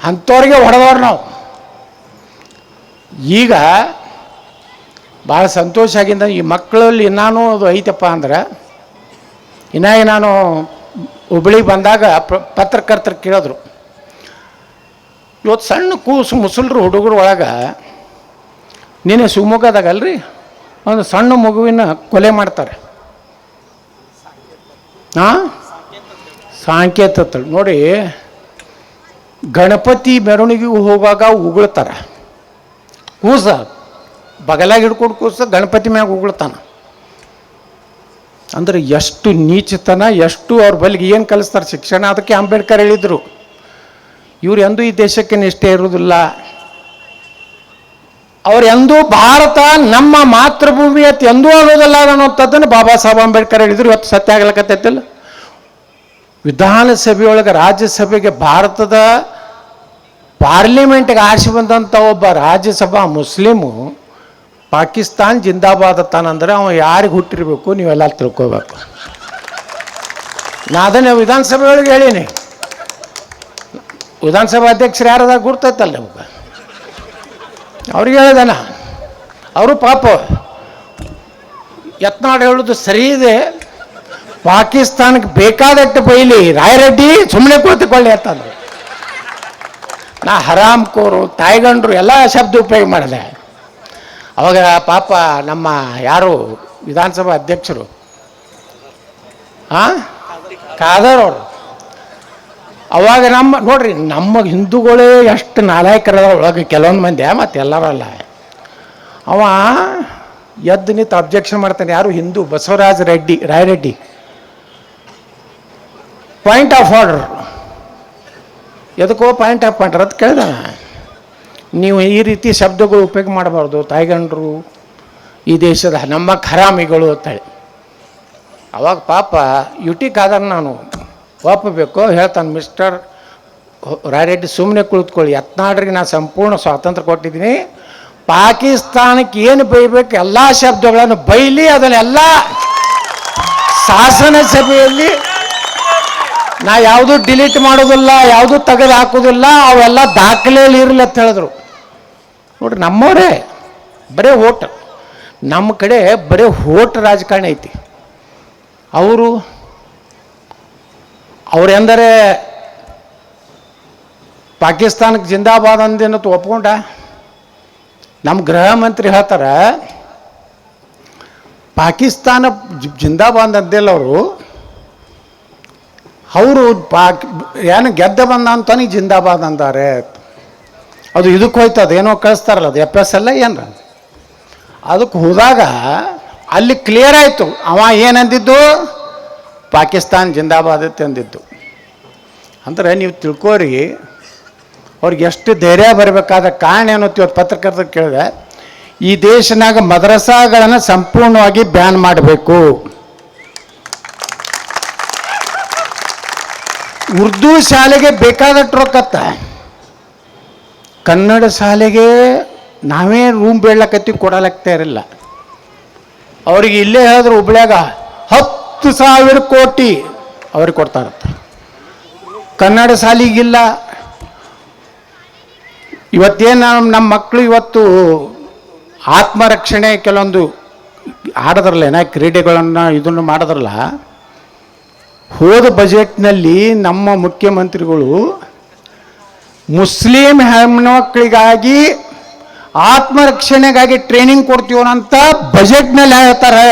ಅಂಥವ್ರಿಗೆ ಹೊಡೆದವ್ರು ನಾವು. ಈಗ ಭಾಳ ಸಂತೋಷ ಆಗಿಂದ ಈ ಮಕ್ಕಳಲ್ಲಿ ನಾನು ಅದು ಐತಪ್ಪ ಅಂದ್ರೆ ಇನ್ನಾಗಿ ನಾನು ಹುಬ್ಳಿಗೆ ಬಂದಾಗ ಪತ್ರಕರ್ತರು ಕೇಳಿದ್ರು, ಇವತ್ತು ಸಣ್ಣ ಕೂಸು ಮುಸಲ್ರು ಹುಡುಗರು ಒಳಗೆ ನೀನೇ ಶಿವಮೊಗ್ಗದಾಗಲ್ರಿ ಒಂದು ಸಣ್ಣ ಮಗುವಿನ ಕೊಲೆ ಮಾಡ್ತಾರೆ. ಹಾಂ, ಸಾಂಕೇತ ನೋಡಿ, ಗಣಪತಿ ಮೆರವಣಿಗೆಗೆ ಹೋಗುವಾಗ ಉಗುಳ್ತಾರೆ. ಕೂಸ ಬಗಲಾಗಿ ಹಿಡ್ಕೊಂಡು ಕೂಸ ಗಣಪತಿ ಮ್ಯಾಗ ಉಗುಳ್ತಾನೆ. ಅಂದರೆ ಎಷ್ಟು ನೀಚತನ, ಎಷ್ಟು ಅವ್ರ ಬಲ್ಲಿಗೆ ಏನು ಕಲಿಸ್ತಾರೆ ಶಿಕ್ಷಣ. ಅದಕ್ಕೆ ಅಂಬೇಡ್ಕರ್ ಹೇಳಿದರು, ಇವ್ರು ಎಂದೂ ಈ ದೇಶಕ್ಕೆ ನಿಷ್ಠೆ ಇರುವುದಿಲ್ಲ, ಅವ್ರು ಎಂದೂ ಭಾರತ ನಮ್ಮ ಮಾತೃಭೂಮಿ ಅಂತ ಎಂದೂ ಆಗೋದಿಲ್ಲ ಅನ್ನೋಂಥದ್ದನ್ನು ಬಾಬಾ ಸಾಹೇಬ್ ಅಂಬೇಡ್ಕರ್ ಹೇಳಿದರು. ಇವತ್ತು ಸತ್ಯ ಆಗ್ಲಕತ್ತೈತಿಲ್ಲ. ವಿಧಾನಸಭೆಯೊಳಗೆ ರಾಜ್ಯಸಭೆಗೆ ಭಾರತದ ಪಾರ್ಲಿಮೆಂಟ್ಗೆ ಆರಿಸಿ ಬಂದಂಥ ಒಬ್ಬ ರಾಜ್ಯಸಭಾ ಮುಸ್ಲಿಮು ಪಾಕಿಸ್ತಾನ್ ಜಿಂದಾಬಾದ್ ತಾನಂದ್ರೆ ಅವ ಯಾರಿಗೆ ಹುಟ್ಟಿರ್ಬೇಕು ನೀವೆಲ್ಲ ತಿಳ್ಕೋಬೇಕು. ನಾ ಅದನ್ನು ವಿಧಾನಸಭೆ ಒಳಗೆ ಹೇಳೀನಿ. ವಿಧಾನಸಭಾ ಅಧ್ಯಕ್ಷರು ಯಾರದಾಗ ಗುರ್ತೈತಲ್ಲ ನಿಮ್ಗೆ, ಅವ್ರಿಗೆ ಹೇಳಿದಾನ. ಅವರು ಪಾಪ ಯತ್ನಾಳ್ ಹೇಳೋದು ಸರಿ ಇದೆ, ಪಾಕಿಸ್ತಾನಕ್ಕೆ ಬೇಕಾದಟ್ಟು ಬೈಲಿ, ರಾಯರೆಡ್ಡಿ ಸುಮ್ಮನೆ ಕೂತ್ಕೊಳ್ಳಿ ಅಂತಂದ್ರು. ನಾ ಹರಾಮ್ ಕೋರು ತಾಯ್ಗಂಡ್ರು ಎಲ್ಲ ಶಬ್ದ ಉಪಯೋಗ ಮಾಡಿದೆ. ಅವಾಗ ಪಾಪ ನಮ್ಮ ಯಾರು ವಿಧಾನಸಭಾ ಅಧ್ಯಕ್ಷರು ಖಾದರ್ ಅವರು, ಅವಾಗ ನೋಡ್ರಿ ನಮ್ಮ ಹಿಂದೂಗಳೇ ಎಷ್ಟು ನಾಲಾಯಕರದ ಒಳಗೆ ಕೆಲವೊಂದು ಮಂದಿ ಮತ್ತು ಎಲ್ಲರಲ್ಲ. ಅವ ಎದ್ದು ನಿಂತು ಅಬ್ಜೆಕ್ಷನ್ ಮಾಡ್ತಾನೆ. ಯಾರು ಹಿಂದೂ Basavaraja Reddy Rayareddy, point of order. ಎದಕ್ಕೋ ಪಾಯಿಂಟ್ ಆಫ್ ಆರ್ಡರ್ ಅಂತ ಕೇಳ್ದ. ನೀವು ಈ ರೀತಿ ಶಬ್ದಗಳು ಉಪಯೋಗ ಮಾಡಬಾರ್ದು, ತಾಯ್ಗಂಡ್ರು ಈ ದೇಶದ ನಮ್ಮ ಖರಾಮಿಗಳು ಅಂತೇಳಿ. ಅವಾಗ ಪಾಪ ಯುಟಿ ಖಾದರ್ ನಾನು ಒಪ್ಪಬೇಕು ಹೇಳ್ತಾನೆ, ಮಿಸ್ಟರ್ ರಾಯರೆಡ್ಡಿ ಸುಮ್ಮನೆ ಕುಳಿತುಕೊಳ್ಳಿ, ಯತ್ನಾಳ್ರಿಗೆ ನಾನು ಸಂಪೂರ್ಣ ಸ್ವಾತಂತ್ರ್ಯ ಕೊಟ್ಟಿದ್ದೀನಿ, ಪಾಕಿಸ್ತಾನಕ್ಕೆ ಏನು ಬೈಬೇಕು ಎಲ್ಲ ಶಬ್ದಗಳನ್ನು ಬೈಲಿ, ಅದನ್ನೆಲ್ಲ ಶಾಸನ ಸಭೆಯಲ್ಲಿ ನಾ ಯಾವುದೂ ಡಿಲೀಟ್ ಮಾಡೋದಿಲ್ಲ, ಯಾವುದೂ ತೆಗೆದು ಹಾಕೋದಿಲ್ಲ, ಅವೆಲ್ಲ ದಾಖಲೆಯಲ್ಲಿ ಇರಲಿ ಅಂತ ಹೇಳಿದ್ರು. ನೋಡ್ರಿ ನಮ್ಮವರೇ ಬರೀ ಓಟ್, ನಮ್ಮ ಕಡೆ ಬರೀ ಓಟ್ ರಾಜಕಾರಣ ಐತಿ. ಅವರೆಂದರೆ ಪಾಕಿಸ್ತಾನಕ್ಕೆ ಜಿಂದಾಬಾದ್ ಅಂದೇನತ್ತು ಒಪ್ಕೊಂಡ. ನಮ್ಮ ಗೃಹ ಮಂತ್ರಿ ಹೇಳ್ತಾರೆ ಪಾಕಿಸ್ತಾನ ಜಿಂದಾಬಾದ್ ಅಂದಿಲ್ಲ ಅವರು ಏನು ಗೆದ್ದ ಬಂದ ಅಂತಾನೆ ಜಿಂದಾಬಾದ್ ಅಂತಾರೆ. ಅದು ಇದಕ್ಕೆ ಹೋಯ್ತದ ಏನೋ ಕಳಿಸ್ತಾರಲ್ಲ, ಅದು FSL ಏನ್ರ ಅದಕ್ಕೆ ಹೋದಾಗ ಅಲ್ಲಿ ಕ್ಲಿಯರ್ ಆಯಿತು ಅವ ಏನಂದಿದ್ದು, ಪಾಕಿಸ್ತಾನ ಜಿಂದಾಬಾದ್ ಅಂದಿದ್ದು. ಅಂದರೆ ನೀವು ತಿಳ್ಕೋರಿ ಅವ್ರಿಗೆ ಎಷ್ಟು ಧೈರ್ಯ ಬರಬೇಕಾದ ಕಾರಣ ಏನು ಇವತ್ತು ಪತ್ರಕರ್ತರು ಕೇಳಿದೆ. ಈ ದೇಶನಾಗ ಮದ್ರಸಾಗಳನ್ನು ಸಂಪೂರ್ಣವಾಗಿ ಬ್ಯಾನ್ ಮಾಡಬೇಕು, ಉರ್ದು ಶಾಲೆಗೆ ಬೇಕಾದಷ್ಟು ರೊಕ್ಕತ್ತ, ಕನ್ನಡ ಶಾಲೆಗೆ ನಾವೇ ರೂಮ್ ಬೇಡ್ಲಕತ್ತಿ ಕೊಡಲಾಗ್ತಾ ಇರಲಿಲ್ಲ. ಅವ್ರಿಗೆ ಇಲ್ಲೇ ಹೇಳಿದ್ರು ಹುಬ್ಳ್ಯಾಗ 10,000 ಕೋಟಿ ಅವ್ರಿಗೆ ಕೊಡ್ತಾರಂತ, ಕನ್ನಡ ಶಾಲೆಗಿಲ್ಲ. ಇವತ್ತೇನು ನಮ್ಮ ಮಕ್ಕಳು ಇವತ್ತು ಆತ್ಮರಕ್ಷಣೆ ಕೆಲವೊಂದು ಆಡೋದ್ರಲ್ಲ, ಕ್ರೀಡೆಗಳನ್ನು ಇದನ್ನು ಮಾಡೋದ್ರಲ್ಲ. ಹೋದ ಬಜೆಟ್ನಲ್ಲಿ ನಮ್ಮ ಮುಖ್ಯಮಂತ್ರಿಗಳು ಮುಸ್ಲಿಂ ಹೆಣ್ಮಕ್ಳಿಗಾಗಿ ಆತ್ಮರಕ್ಷಣೆಗಾಗಿ ಟ್ರೈನಿಂಗ್ ಕೊಡ್ತೀವನಂತ ಬಜೆಟ್ನಲ್ಲಿ ಹೇಳ್ತಾರೆ.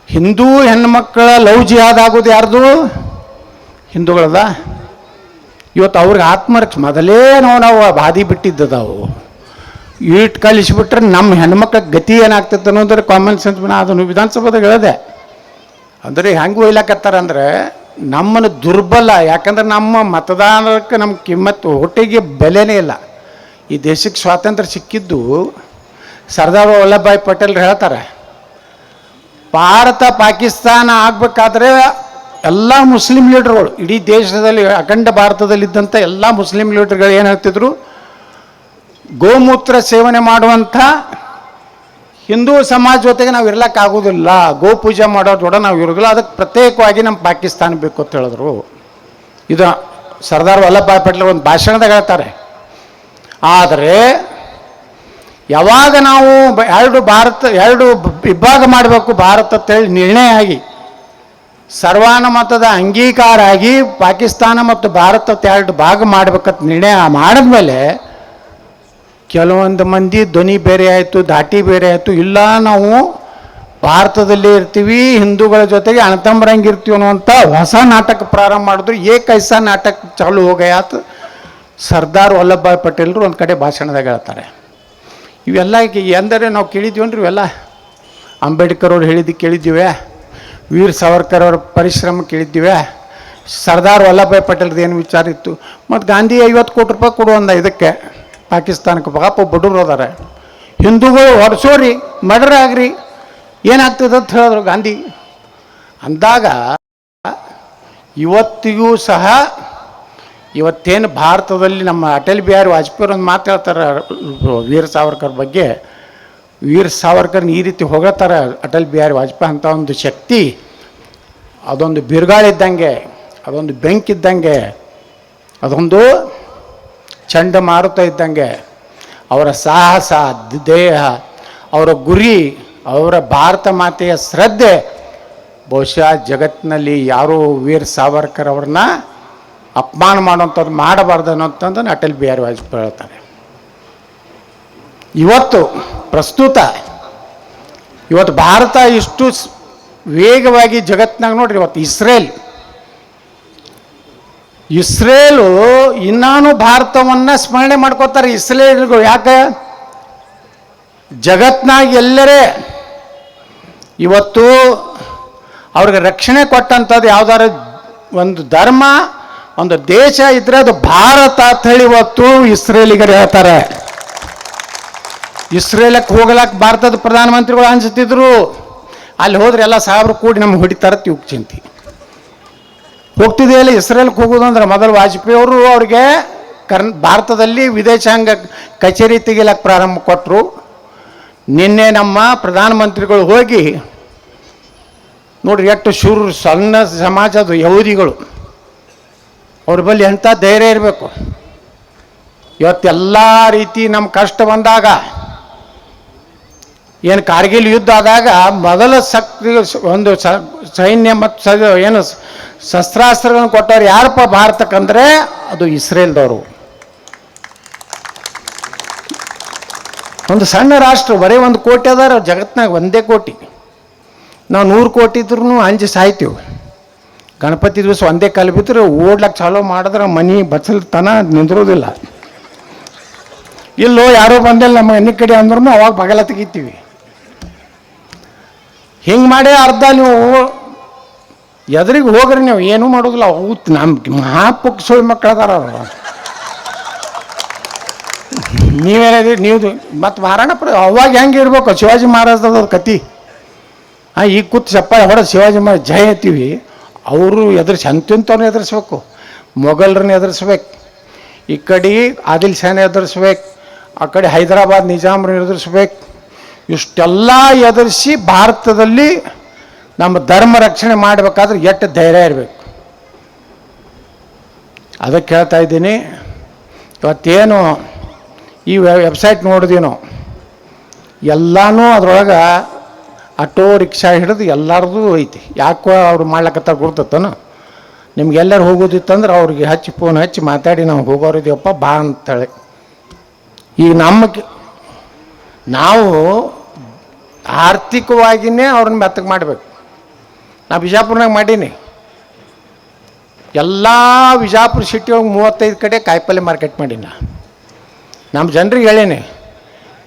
ಹಿಂದೂ ಹೆಣ್ಮಕ್ಳ ಲವ್ ಜಿಹಾದ್ ಆಗೋದು ಯಾರ್ದು? ಹಿಂದೂಗಳದ. ಇವತ್ತು ಅವ್ರಿಗೆ ಆತ್ಮರಕ್ಷಣೆ ಮೊದಲೇ ನಾವು ಬಾದಿ ಬಿಟ್ಟಿದ್ದವು. ಈಟ್ ಕಲಿಸಿಬಿಟ್ರೆ ನಮ್ಮ ಹೆಣ್ಮಕ್ಳ ಗತಿ ಏನಾಗ್ತೈತೆ ಅನ್ನೋದ್ರೆ ಕಾಮನ್ ಸೆನ್ಸ್ ಅದನ್ನು ವಿಧಾನಸಭೆದಾಗ ಹೇಳಿದೆ. ಅಂದರೆ ಹೆಂಗೆ ಒಯ್ಲಾಕತ್ತಾರಂದ್ರೆ ನಮ್ಮನ್ನು ದುರ್ಬಲ, ಯಾಕಂದ್ರೆ ನಮ್ಮ ಮತದಾನಕ್ಕೆ ನಮ್ಮ ಕಿಮ್ಮತ್ತು ಹೊಟ್ಟೆಗೆ ಬೆಲೆನೇ ಇಲ್ಲ. ಈ ದೇಶಕ್ಕೆ ಸ್ವಾತಂತ್ರ್ಯ ಸಿಕ್ಕಿದ್ದು ಸರ್ದಾರ್ ವಲ್ಲಭಭಾಯಿ ಪಟೇಲ್ರು ಹೇಳ್ತಾರೆ, ಭಾರತ ಪಾಕಿಸ್ತಾನ ಆಗಬೇಕಾದ್ರೆ ಎಲ್ಲ ಮುಸ್ಲಿಂ ಲೀಡರ್ಗಳು ಇಡೀ ದೇಶದಲ್ಲಿ ಅಖಂಡ ಭಾರತದಲ್ಲಿದ್ದಂಥ ಎಲ್ಲ ಮುಸ್ಲಿಂ ಲೀಡರ್ಗಳು ಏನು ಹೇಳ್ತಿದ್ರು, ಗೋಮೂತ್ರ ಸೇವನೆ ಮಾಡುವಂಥ ಹಿಂದೂ ಸಮಾಜ ಜೊತೆಗೆ ನಾವು ಇರ್ಲಕ್ಕಾಗೋದಿಲ್ಲ, ಗೋ ಪೂಜೆ ಮಾಡೋದೊಡ ನಾವು ಇರೋದಿಲ್ಲ, ಅದಕ್ಕೆ ಪ್ರತ್ಯೇಕವಾಗಿ ನಮ್ಮ ಪಾಕಿಸ್ತಾನ ಬೇಕು ಅಂತ ಹೇಳಿದ್ರು. ಇದು ಸರ್ದಾರ್ ವಲ್ಲಭಭಾಯಿ ಪಟೇಲ್ ಒಂದು ಭಾಷಣದಾಗ ಹೇಳ್ತಾರೆ. ಆದರೆ ಯಾವಾಗ ನಾವು ಎರಡು ವಿಭಾಗ ಮಾಡಬೇಕು ಭಾರತ ಅಂತೇಳಿ ನಿರ್ಣಯ ಆಗಿ ಸರ್ವಾನುಮತದ ಅಂಗೀಕಾರ ಆಗಿ ಪಾಕಿಸ್ತಾನ ಮತ್ತು ಭಾರತ ಎರಡು ಭಾಗ ಮಾಡ್ಬೇಕಂತ ನಿರ್ಣಯ ಮಾಡಿದ್ಮೇಲೆ ಕೆಲವೊಂದು ಮಂದಿ ಧ್ವನಿ ಬೇರೆ ಆಯಿತು, ದಾಟಿ ಬೇರೆ ಆಯಿತು, ಇಲ್ಲ ನಾವು ಭಾರತದಲ್ಲೇ ಇರ್ತೀವಿ, ಹಿಂದೂಗಳ ಜೊತೆಗೆ ಅಣತಂಬರಂಗಿರ್ತೀವಿ ಅನ್ನುವಂಥ ಹೊಸ ನಾಟಕ ಪ್ರಾರಂಭ ಮಾಡಿದ್ರು. ಏಕೈಸ ನಾಟಕ ಚಾಲು ಹೋಗಯಾತ್. ಸರ್ದಾರ್ ವಲ್ಲಭಭಾಯ್ ಪಟೇಲ್ರು ಒಂದು ಕಡೆ ಭಾಷಣದಾಗ ಹೇಳ್ತಾರೆ, ಇವೆಲ್ಲ ಎಂದರೆ ನಾವು ಕೇಳಿದ್ದೀವನ್ರಿ, ಇವೆಲ್ಲ ಅಂಬೇಡ್ಕರ್ ಅವ್ರು ಹೇಳಿದ್ದು ಕೇಳಿದ್ದೀವಿ, ವೀರ್ ಸಾವರ್ಕರ್ ಅವ್ರ ಪರಿಶ್ರಮ ಕೇಳಿದ್ದೀವಿ, ಸರ್ದಾರ್ ವಲ್ಲಭಭಾಯ್ ಪಟೇಲ್ದು ಏನು ವಿಚಾರ ಇತ್ತು, ಮತ್ತು ಗಾಂಧಿ 50 ಕೋಟಿ ರೂಪಾಯಿ ಕೊಡುವಂದ ಇದಕ್ಕೆ ಪಾಕಿಸ್ತಾನಕ್ಕೆ. ಪಾಪ ಬಡವ್ರು ಅದಾರೆ, ಹಿಂದೂಗಳು ಹೊರಸೋರಿ ಮರ್ಡರ್ ಆಗ್ರಿ ಏನಾಗ್ತದೆ ಅಂತ ಹೇಳಿದ್ರು ಗಾಂಧಿ ಅಂದಾಗ. ಇವತ್ತಿಗೂ ಸಹ ಇವತ್ತೇನು ಭಾರತದಲ್ಲಿ ನಮ್ಮ ಅಟಲ್ ಬಿಹಾರಿ ವಾಜಪೇಯಿ ಒಂದು ಮಾತು ಹೇಳ್ತಾರೆ ವೀರ್ ಸಾವರ್ಕರ್ ಬಗ್ಗೆ. ವೀರ್ ಸಾವರ್ಕರ್ನ ಈ ರೀತಿ ಹೋಗತ್ತಾರೆ ಅಟಲ್ ಬಿಹಾರಿ ವಾಜಪೇಯಿ ಅಂತ ಒಂದು ಶಕ್ತಿ, ಅದೊಂದು ಬಿರುಗಾಳಿದ್ದಂಗೆ, ಅದೊಂದು ಬೆಂಕಿದ್ದಂಗೆ, ಅದೊಂದು ಚಂಡಮಾರುತ ಇದ್ದಂಗೆ. ಅವರ ಸಾಹಸ, ದೇಹ, ಅವರ ಗುರಿ, ಅವರ ಭಾರತ ಮಾತೆಯ ಶ್ರದ್ಧೆ, ಬಹುಶಃ ಜಗತ್ತಿನಲ್ಲಿ ಯಾರೂ ವೀರ್ ಸಾವರ್ಕರ್ ಅವ್ರನ್ನ ಅಪಮಾನ ಮಾಡುವಂಥದ್ದು ಮಾಡಬಾರ್ದು ಅನ್ನೋಂಥದ್ದನ್ನು ಅಟಲ್ ಬಿಹಾರಿ ವಾಜಪೇಯಿ ಹೇಳ್ತಾರೆ. ಇವತ್ತು ಪ್ರಸ್ತುತ ಇವತ್ತು ಭಾರತ ಇಷ್ಟು ವೇಗವಾಗಿ ಜಗತ್ತಿನಾಗ ನೋಡ್ರಿ, ಇವತ್ತು ಇಸ್ರೇಲು ಇನ್ನೂ ಭಾರತವನ್ನು ಸ್ಮರಣೆ ಮಾಡ್ಕೋತಾರೆ. ಇಸ್ರೇಲ್ಗಳು ಯಾಕೆ ಜಗತ್ನಾಗ ಎಲ್ಲರೇ ಇವತ್ತು ಅವ್ರಿಗೆ ರಕ್ಷಣೆ ಕೊಟ್ಟಂಥದ್ದು ಯಾವ್ದಾರು ಒಂದು ಧರ್ಮ, ಒಂದು ದೇಶ ಇದ್ರೆ ಅದು ಭಾರತ ಅಂತ ಹೇಳಿ ಇವತ್ತು ಇಸ್ರೇಲಿಗರು ಹೇಳ್ತಾರೆ. ಇಸ್ರೇಲಕ್ಕೆ ಹೋಗ್ಲಕ್ಕೆ ಭಾರತದ ಪ್ರಧಾನಮಂತ್ರಿಗಳು ಅನ್ಸುತ್ತಿದ್ರು, ಅಲ್ಲಿ ಹೋದ್ರೆ ಎಲ್ಲ ಸಾಹೇಬ್ರು ಕೂಡಿ ನಮ್ಗೆ ಹೊಡಿತಾರೆ ತಿರುಗಿ ಚಿಂತಿ ಹೋಗ್ತಿದೆಯಲ್ಲ. ಇಸ್ರೇಲ್ಗೆ ಹೋಗೋದು ಅಂದ್ರೆ ಮೊದಲು ವಾಜಪೇಯಿ ಅವರು ಅವ್ರಿಗೆ ಭಾರತದಲ್ಲಿ ವಿದೇಶಾಂಗ ಕಚೇರಿ ತೆಗಿಲಕ್ಕೆ ಪ್ರಾರಂಭ ಕೊಟ್ಟರು. ನಿನ್ನೆ ನಮ್ಮ ಪ್ರಧಾನಮಂತ್ರಿಗಳು ಹೋಗಿ ನೋಡ್ರಿ ಎಷ್ಟು ಶೂರು, ಸಣ್ಣ ಸಮಾಜದ ಯಹೂದಿಗಳು, ಅವ್ರ ಬಳಿ ಎಂಥ ಧೈರ್ಯ ಇರಬೇಕು. ಇವತ್ತೆಲ್ಲ ರೀತಿ ನಮ್ಮ ಕಷ್ಟ ಬಂದಾಗ, ಏನು ಕಾರ್ಗಿಲ್ ಯುದ್ಧ ಆದಾಗ ಮೊದಲ ಒಂದು ಸೈನ್ಯ ಮತ್ತು ಏನು ಶಸ್ತ್ರಾಸ್ತ್ರಗಳನ್ನು ಕೊಟ್ಟವ್ರು ಯಾರಪ್ಪ ಭಾರತಕ್ಕಂದ್ರೆ ಅದು ಇಸ್ರೇಲ್ದವರು. ಒಂದು ಸಣ್ಣ ರಾಷ್ಟ್ರ, ಬರೀ 1 ಕೋಟಿ ಅದಾರ ಜಗತ್ನಾಗ, 1 ಕೋಟಿ. ನಾವು 100 ಕೋಟಿ ಇದ್ರೂ ಅಂಜಿ ಸಾಯ್ತೀವಿ. ಗಣಪತಿ ದಿವಸ ಒಂದೇ ಕಾಲು ಬಿದ್ದರೆ ಓಡ್ಲಕ್ಕೆ ಚಾಲೋ ಮಾಡಿದ್ರೆ ಮನೆ ಬಚ್ಚಲ್ತನ ನಿಂದಿರೋದಿಲ್ಲ. ಇಲ್ಲೋ ಯಾರೋ ಬಂದಿಲ್ಲ ನಮ್ಮ ಮನೆ ಕಡೆ ಅಂದ್ರೂ ಅವಾಗ ಬಗಲ ತೆಗಿತೀವಿ. ಹಿಂಗೆ ಮಾಡಿ ಅರ್ಧ ನೀವು ಎದುರಿಗೆ ಹೋಗ್ರಿ, ನೀವು ಏನೂ ಮಾಡೋದಿಲ್ಲ. ಅವು ನಮ್ಮ ಮಹಾಪುಕ್ ಸುಳ್ಳು ಮಕ್ಕಳದಾರ ಅವರು. ನೀವೇನಿದ್ರಿ ನೀವು ಮತ್ತು ಮಹಾರಾಣ ಅವಾಗ ಹೆಂಗೆ ಇರ್ಬೇಕು ಶಿವಾಜಿ ಮಹಾರಾಜದ ಕತಿ. ಈಗ ಕೂತು ಚಪ್ಪಾಳೆ ಹೊಡೆದು ಶಿವಾಜಿ ಮಹಾರಾಜ್ ಜಯ ಅಂತೀವಿ. ಅವರು ಅಂತಿಂತವ್ರನ್ನ ಎದುರಿಸ್ಬೇಕು, ಮೊಘಲರನ್ನ ಎದುರಿಸ್ಬೇಕು, ಈ ಕಡೆ ಆದಿಲ್ ಶಾನ್ ಎದುರಿಸ್ಬೇಕು, ಆ ಕಡೆ ಹೈದರಾಬಾದ್ ನಿಜಾಮ್ರನ್ನ ಎದುರಿಸ್ಬೇಕು. ಇಷ್ಟೆಲ್ಲ ಎದುರಿಸಿ ಭಾರತದಲ್ಲಿ ನಮ್ಮ ಧರ್ಮ ರಕ್ಷಣೆ ಮಾಡಬೇಕಾದ್ರೆ ಎಷ್ಟು ಧೈರ್ಯ ಇರಬೇಕು. ಅದಕ್ಕೆ ಹೇಳ್ತಾ ಇದ್ದೀನಿ, ಇವತ್ತೇನು ಈ ವೆಬ್ಸೈಟ್ ನೋಡಿದೀವಿ ನಾವು, ಎಲ್ಲನೂ ಅದ್ರೊಳಗೆ ಆಟೋ ರಿಕ್ಷಾ ಹಿಡಿದು ಎಲ್ಲರದು ಐತಿ. ಯಾಕೋ ಅವ್ರು ಮಾಡ್ಲಕ್ಕತ್ತಾರ ಗುರ್ತತನ. ನಿಮ್ಗೆಲ್ಲರೂ ಹೋಗೋದಿತ್ತಂದ್ರೆ ಅವ್ರಿಗೆ ಹಚ್ಚಿ ಫೋನ್ ಹಚ್ಚಿ ಮಾತಾಡಿ ನಾವು ಹೋಗೋರಿದ್ದೀವಪ್ಪ ಬಾ ಅಂತೇಳಿ. ಈಗ ನಾವು ಆರ್ಥಿಕವಾಗಿಯೇ ಅವ್ರನ್ನ ಮೆತ್ತಗೆ ಮಾಡಬೇಕು. ನಾ ಬಿಜಾಪುರ್ನಾಗ ಮಾಡೀನಿ. ಎಲ್ಲ ವಿಜಾಪುರ ಸಿಟಿ ಒಳಗೆ 35 ಕಡೆ ಕಾಯಿಪಲ್ಲೆ ಮಾರ್ಕೆಟ್ ಮಾಡೀನಿ. ನಮ್ಮ ಜನರಿಗೆ ಹೇಳೀನಿ,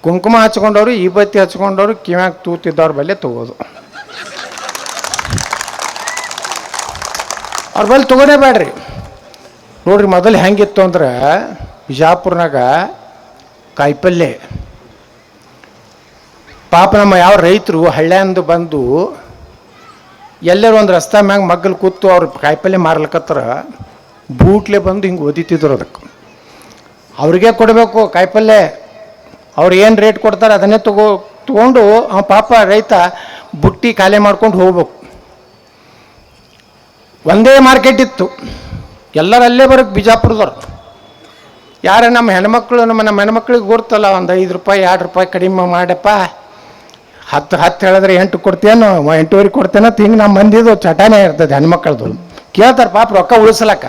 ಕುಂಕುಮ ಹಚ್ಕೊಂಡವ್ರು, ಈ ಬತ್ತಿ ಹಚ್ಕೊಂಡವ್ರು, ಕಿವ್ಯಾಗ ತೂತಿದ್ದವ್ರ ಬಲ್ಲೆ ತಗೋದು. ಅವ್ರ ಬಲ್ಲಿ ತಗೋನೇ ಬೇಡ್ರಿ. ನೋಡ್ರಿ ಮೊದಲು ಹೆಂಗಿತ್ತು ಅಂದ್ರೆ ಬಿಜಾಪುರ್ನಾಗ ಕಾಯಿಪಲ್ಲೆ ಪಾಪ ನಮ್ಮ ಯಾವ ರೈತರು ಹಳ್ಳ್ಯಾಂದು ಬಂದು ಎಲ್ಲರೂ ಒಂದು ರಸ್ತೆ ಮ್ಯಾಗ ಮಗ್ಗಲು ಕೂತು ಅವ್ರು ಕಾಯಿಪಲ್ಲೆ ಮಾರ್ಲಕತ್ತಾರ, ಬೂಟ್ಲೆ ಬಂದು ಹಿಂಗೆ ಓದಿತಿದ್ರು. ಅದಕ್ಕೆ ಅವ್ರಿಗೆ ಕೊಡಬೇಕು ಕಾಯಿಪಲ್ಲೆ. ಅವ್ರು ಏನು ರೇಟ್ ಕೊಡ್ತಾರೆ ಅದನ್ನೇ ತೊಗೊಂಡು ಪಾಪ ರೈತ ಬುಟ್ಟಿ ಖಾಲಿ ಮಾಡ್ಕೊಂಡು ಹೋಗ್ಬೇಕು. ಒಂದೇ ಮಾರ್ಕೆಟ್ ಇತ್ತು, ಎಲ್ಲರೂ ಅಲ್ಲೇ ಬರೋಕ್ಕೆ ಬಿಜಾಪುರದವ್ರು. ಯಾರು ನಮ್ಮ ಹೆಣ್ಮಕ್ಳು ನಮ್ಮ ಹೆಣ್ಮಕ್ಳಿಗೆ ಗುರ್ತಲ್ಲ, ಒಂದು 5 ರೂಪಾಯಿ 2 ರೂಪಾಯಿ ಕಡಿಮೆ ಮಾಡಪ್ಪ, 10 ಹೇಳಿದ್ರೆ 8 ಕೊಡ್ತೇನೋ 8.5 ಕೊಡ್ತೇನೋ ಹಿಂಗೆ ನಮ್ಮ ಮಂದಿದು ಚಟಾನೇ ಇರ್ತದೆ ಹೆಣ್ಮಕ್ಳದು. ಕೇಳ್ತಾರೆ ಪಾಪ ರೊಕ್ಕ ಉಳಿಸ್ಲಕ್ಕ.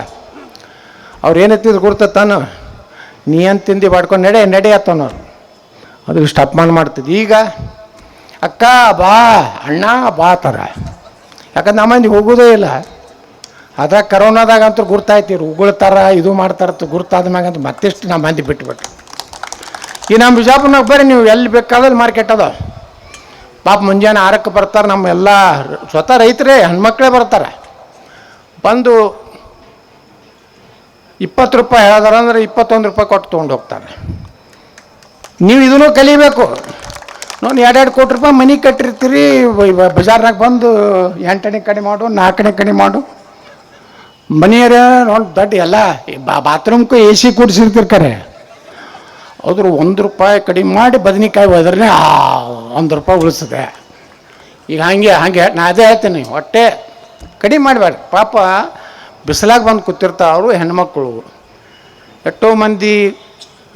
ಅವ್ರು ಏನತ್ತಿದ್ರು ಗುರ್ತತ್ತಾನು, ನೀ ಏನು ತಿಂದು ಬಾಡ್ಕೊಂಡು ನಡೆ ಅತ್ತನವ್ರು. ಅದು ಇಷ್ಟು ಅಪಮಾನ ಮಾಡ್ತಿದ್ದೆ. ಈಗ ಅಕ್ಕ ಬಾ ಅಣ್ಣ ಬಾ ಥರ. ಯಾಕಂದ್ರೆ ನಮ್ಮ ಮಂದಿ ಹೋಗೋದೇ ಇಲ್ಲ. ಅದಾಗ ಕರೋನಾದಾಗ ಅಂತೂ ಗುರ್ತಾಯ್ತಿರು ಉಗುಳ್ತಾರ ಇದು ಮಾಡ್ತಾರತ್ತು. ಗುರ್ತಾದ ಮ್ಯಾಗ ಅಂತ ಮತ್ತೆಷ್ಟು ನಮ್ಮ ಮಂದಿ ಬಿಟ್ಬಿಟ್ರು. ಈ ನಮ್ಮ ಬಿಜಾಪುರ್ನಾಗ ಬರ್ರಿ ನೀವು ಎಲ್ಲಿ ಬೇಕಾದಲ್ಲಿ ಮಾರ್ಕೆಟ್ ಅದ. ಪಾಪ ಮುಂಜಾನೆ 6ಕ್ಕೆ ಬರ್ತಾರೆ. ನಮ್ಮ ಎಲ್ಲ ಸ್ವತಃ ರೈತರೇ ಹೆಣ್ಮಕ್ಳೇ ಬರ್ತಾರೆ. ಬಂದು 20 ರೂಪಾಯಿ ಹೇಳಿದಾರ ಅಂದ್ರೆ 21 ರೂಪಾಯಿ ಕೊಟ್ಟು ತೊಗೊಂಡು ಹೋಗ್ತಾರೆ. ನೀವು ಇದನ್ನು ಕಲಿಬೇಕು ನೋಡಿ. 2 ಕೋಟಿ ರೂಪಾಯಿ ಮನೆ ಕಟ್ಟಿರ್ತೀರಿ, ಬಜಾರ್ನಾಗ ಬಂದು 8 ಕಡಿಮೆ ಮಾಡು 4 ಕಡಿಮೆ ಮಾಡು. ಮನೆಯರ ನೋಡಿ ದೊಡ್ಡ ಎಲ್ಲ ಬಾತ್ರೂಮ್ಗೂ AC ಕೂಡಿಸಿರ್ತಿರ್ತಾರೆ. ಅದ್ರ 1 ರೂಪಾಯಿ ಕಡಿಮೆ ಮಾಡಿ ಬದನೆಕಾಯಿ ಹೋದ್ರೆ 1 ರೂಪಾಯಿ ಉಳಿಸ್ತದೆ. ಈಗ ಹಾಗೆ ನಾ ಅದೇ ಹೇಳ್ತೀನಿ, ಹೊಟ್ಟೆ ಕಡಿಮೆ ಮಾಡಬೇಡ್ರಿ. ಪಾಪ ಬಿಸಿಲಾಗ ಬಂದು ಕೂತಿರ್ತಾವರು ಹೆಣ್ಮಕ್ಳು. ಎಷ್ಟೋ ಮಂದಿ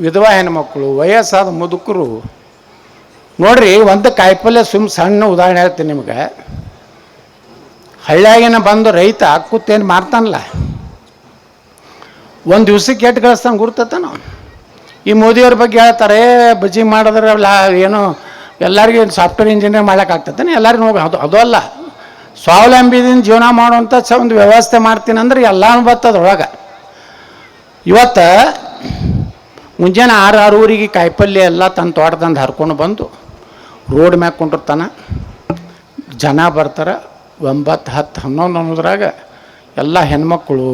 ವಿಧವಾ ಹೆಣ್ಮಕ್ಳು, ವಯಸ್ಸಾದ ಮುದುಕರು ನೋಡ್ರಿ. ಒಂದು ಕಾಯಿಪಲ್ಯ ಸಣ್ಣ ಉದಾಹರಣೆ ಹೇಳ್ತೀನಿ ನಿಮ್ಗೆ. ಹಳ್ಳಿಯಾಗೇನ ಬಂದು ರೈತ ಕೂತೇನು ಮಾರ್ತಾನಲ್ಲ, ಒಂದು ದಿವ್ಸಕ್ಕೆ ಎಟ್ಟು ಗಳಿಸ್ತಾನೆ ಗುರ್ತತಾನ. ಈ ಮೋದಿಯವ್ರ ಬಗ್ಗೆ ಹೇಳ್ತಾರೆ, ಬಜ್ಜಿ ಮಾಡಿದ್ರೆ ಏನೋ ಎಲ್ಲರಿಗೂ ಸಾಫ್ಟ್ವೇರ್ ಇಂಜಿನಿಯರ್ ಮಾಡೋಕ್ಕಾಗ್ತದೆ ಎಲ್ಲರಿಗೂ ಹೋಗಿ. ಅದು ಅಲ್ಲ, ಸ್ವಾವಲಂಬಿದಿಂದ ಜೀವನ ಮಾಡುವಂಥ ಒಂದು ವ್ಯವಸ್ಥೆ ಮಾಡ್ತೀನಿ ಅಂದ್ರೆ ಎಲ್ಲನೂ ಬರ್ತದೊಳಗೆ. ಇವತ್ತು ಮುಂಜಾನೆ 6-6:30 ಕಾಯಿಪಲ್ಯ ಎಲ್ಲ ತನ್ನ ತೋಟದಂದು ಹರ್ಕೊಂಡು ಬಂದು ರೋಡ್ ಮ್ಯಾಗ ಕೊಂಡಿರ್ತಾನೆ. ಜನ ಬರ್ತಾರೆ 9, 10, 11 ಅನ್ನೋದ್ರಾಗ ಎಲ್ಲ ಹೆಣ್ಮಕ್ಳು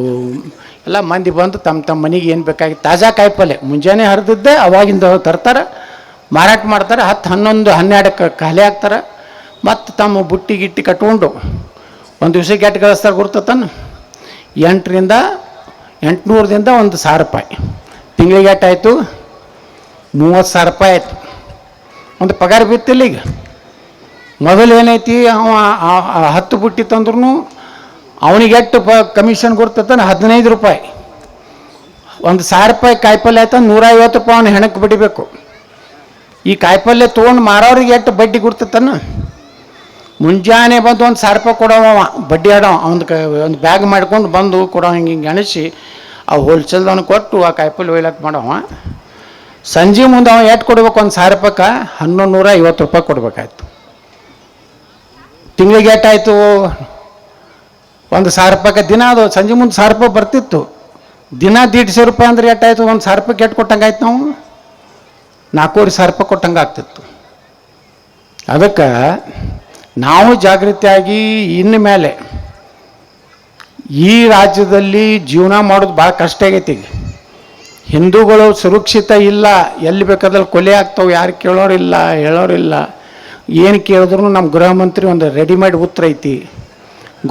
ಎಲ್ಲ ಮಂದಿ ಬಂದು ತಮ್ಮ ಮನೆಗೆ ಏನು ಬೇಕಾಗಿ ತಾಜಾ ಕಾಯಿಪಲ್ಯ ಮುಂಜಾನೆ ಹರಿದಿದ್ದೆ ಅವಾಗಿಂದ ತರ್ತಾರೆ, ಮಾರಾಟ ಮಾಡ್ತಾರೆ. 10, 11, 12 ಖಾಲಿ ಆಗ್ತಾರೆ. ಮತ್ತು ತಮ್ಮ ಬುಟ್ಟಿ ಗಿಟ್ಟಿ ಕಟ್ಕೊಂಡು ಒಂದು ದಿವ್ಸಕ್ಕೆ ಎಟ್ಟು ಗಳಿಸ್ತಾರೆ ಗುರ್ತತಾನೆ. 800ರಿಂದ 1,000 ರೂಪಾಯಿ ತಿಂಗಳಿಗೆ ಎಟ್ಟಾಯಿತು, 30,000 ರೂಪಾಯಿ ಆಯಿತು. ಒಂದು ಪಗಾರ ಬಿತ್ತಿಲ್ಲ. ಈಗ ಮೊದಲು ಏನೈತಿ, ಅವ 10 ಬುಟ್ಟಿ ತಂದ್ರೂ ಅವನಿಗೆ ಎಷ್ಟು ಕಮಿಷನ್ ಗುರ್ತತಾನೆ 15 ರೂಪಾಯಿ. 1,000 ರೂಪಾಯಿ ಕಾಯಿಪಲ್ಯ ಆಯ್ತು 150 ರೂಪಾಯಿ ಅವನು ಹೆಣಕ್ಕೆ ಬಿಡಬೇಕು. ಈ ಕಾಯಿಪಲ್ಯ ತೊಗೊಂಡು ಮಾರೋರಿಗೆ ಎಷ್ಟು ಬಡ್ಡಿ ಗುರ್ತತಾನ. ಮುಂಜಾನೆ ಬಂದು 1,000 ರೂಪಾಯಿ ಕೊಡೋವ ಬಡ್ಡಿ ಆಡೋ ಒಂದು ಬ್ಯಾಗ್ ಮಾಡ್ಕೊಂಡು ಬಂದು ಕೊಡೋ ಹಿಂಗೆ ಎಣಿಸಿ ಆ ಹೋಲ್ಸೇಲ್ದವನು ಕೊಟ್ಟು ಆ ಕಾಯಿಪಲ್ಯ ಒಯ್ಲಕ್ಕೆ ಮಾಡವ. ಸಂಜೆ ಮುಂದೆ ಅವ ಎಷ್ಟು ಕೊಡ್ಬೇಕು, 1,000 ರೂಪಾಯಿಗೆ 1,150 ರೂಪಾಯಿ ಕೊಡ್ಬೇಕಾಯ್ತು. ತಿಂಗಳಿಗೆ ಎಷ್ಟಾಯಿತು, 1,000 ರೂಪಾಯಿಗೆ ದಿನ ಅದು ಸಂಜೆ ಮುಂದೆ 1,000 ರೂಪಾಯಿ ಬರ್ತಿತ್ತು. ದಿನ 150 ರೂಪಾಯಿ ಅಂದ್ರೆ ಎಷ್ಟಾಯಿತು, 1,000 ರೂಪಾಯಿ ಕೆಟ್ಟು ಕೊಟ್ಟಂಗೆ ಆಯ್ತು. ನಾವು 4,500 ರೂಪಾಯಿ ಕೊಟ್ಟಂಗೆ ಆಗ್ತಿತ್ತು. ಅದಕ್ಕೆ ನಾವು ಜಾಗೃತಿಯಾಗಿ ಇನ್ನು ಮೇಲೆ ಈ ರಾಜ್ಯದಲ್ಲಿ ಜೀವನ ಮಾಡೋದು ಭಾಳ ಕಷ್ಟ ಆಗೈತಿ. ಈಗ ಹಿಂದೂಗಳು ಸುರಕ್ಷಿತ ಇಲ್ಲ, ಎಲ್ಲಿ ಬೇಕಾದಲ್ಲಿ ಕೊಲೆ ಆಗ್ತಾವೆ, ಯಾರು ಕೇಳೋರಿಲ್ಲ ಹೇಳೋರಿಲ್ಲ. ಏನು ಕೇಳಿದ್ರು ನಮ್ಮ ಗೃಹ ಮಂತ್ರಿ ಒಂದು ರೆಡಿಮೇಡ್ ಉತ್ತರ ಐತಿ,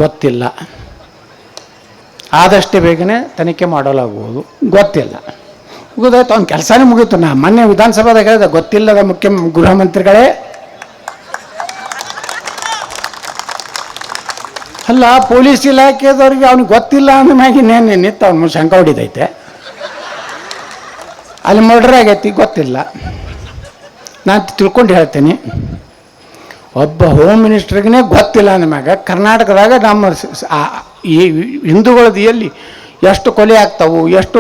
ಗೊತ್ತಿಲ್ಲ. ಆದಷ್ಟು ಬೇಗನೆ ತನಿಖೆ ಮಾಡಲಾಗುವುದು, ಗೊತ್ತಿಲ್ಲ. ಮುಗಿದೋಯ್ತು, ಅವ್ನ ಕೆಲಸನೇ ಮುಗೀತು. ನಾ ಮೊನ್ನೆ ವಿಧಾನಸಭಾದಾಗ ಹೇಳಿದೆ, ಗೊತ್ತಿಲ್ಲದ ಗೃಹ ಮಂತ್ರಿಗಳೇ ಅಲ್ಲ. ಪೊಲೀಸ್ ಇಲಾಖೆದವ್ರಿಗೆ ಅವ್ನಿಗೆ ಗೊತ್ತಿಲ್ಲ ಅಂದ ಮ್ಯಾಗ ಇನ್ನೇನು ನಿಂತು ಅವ್ನು ಶಂಕ ಹೊಡಿದೈತೆ. ಅಲ್ಲಿ ಮರ್ಡರ್ ಆಗೈತಿ, ಗೊತ್ತಿಲ್ಲ. ನಾನು ತಿಳ್ಕೊಂಡು ಹೇಳ್ತೀನಿ, ಒಬ್ಬ ಹೋಮ್ ಮಿನಿಸ್ಟ್ರಿಗೇ ಗೊತ್ತಿಲ್ಲ ಅಂದಮ್ಯಾಗ ಕರ್ನಾಟಕದಾಗ ನಮ್ಮ ಈ ಹಿಂದೂಗಳದ್ದು ಎಲ್ಲಿ ಎಷ್ಟು ಕೊಲೆ ಆಗ್ತಾವು, ಎಷ್ಟು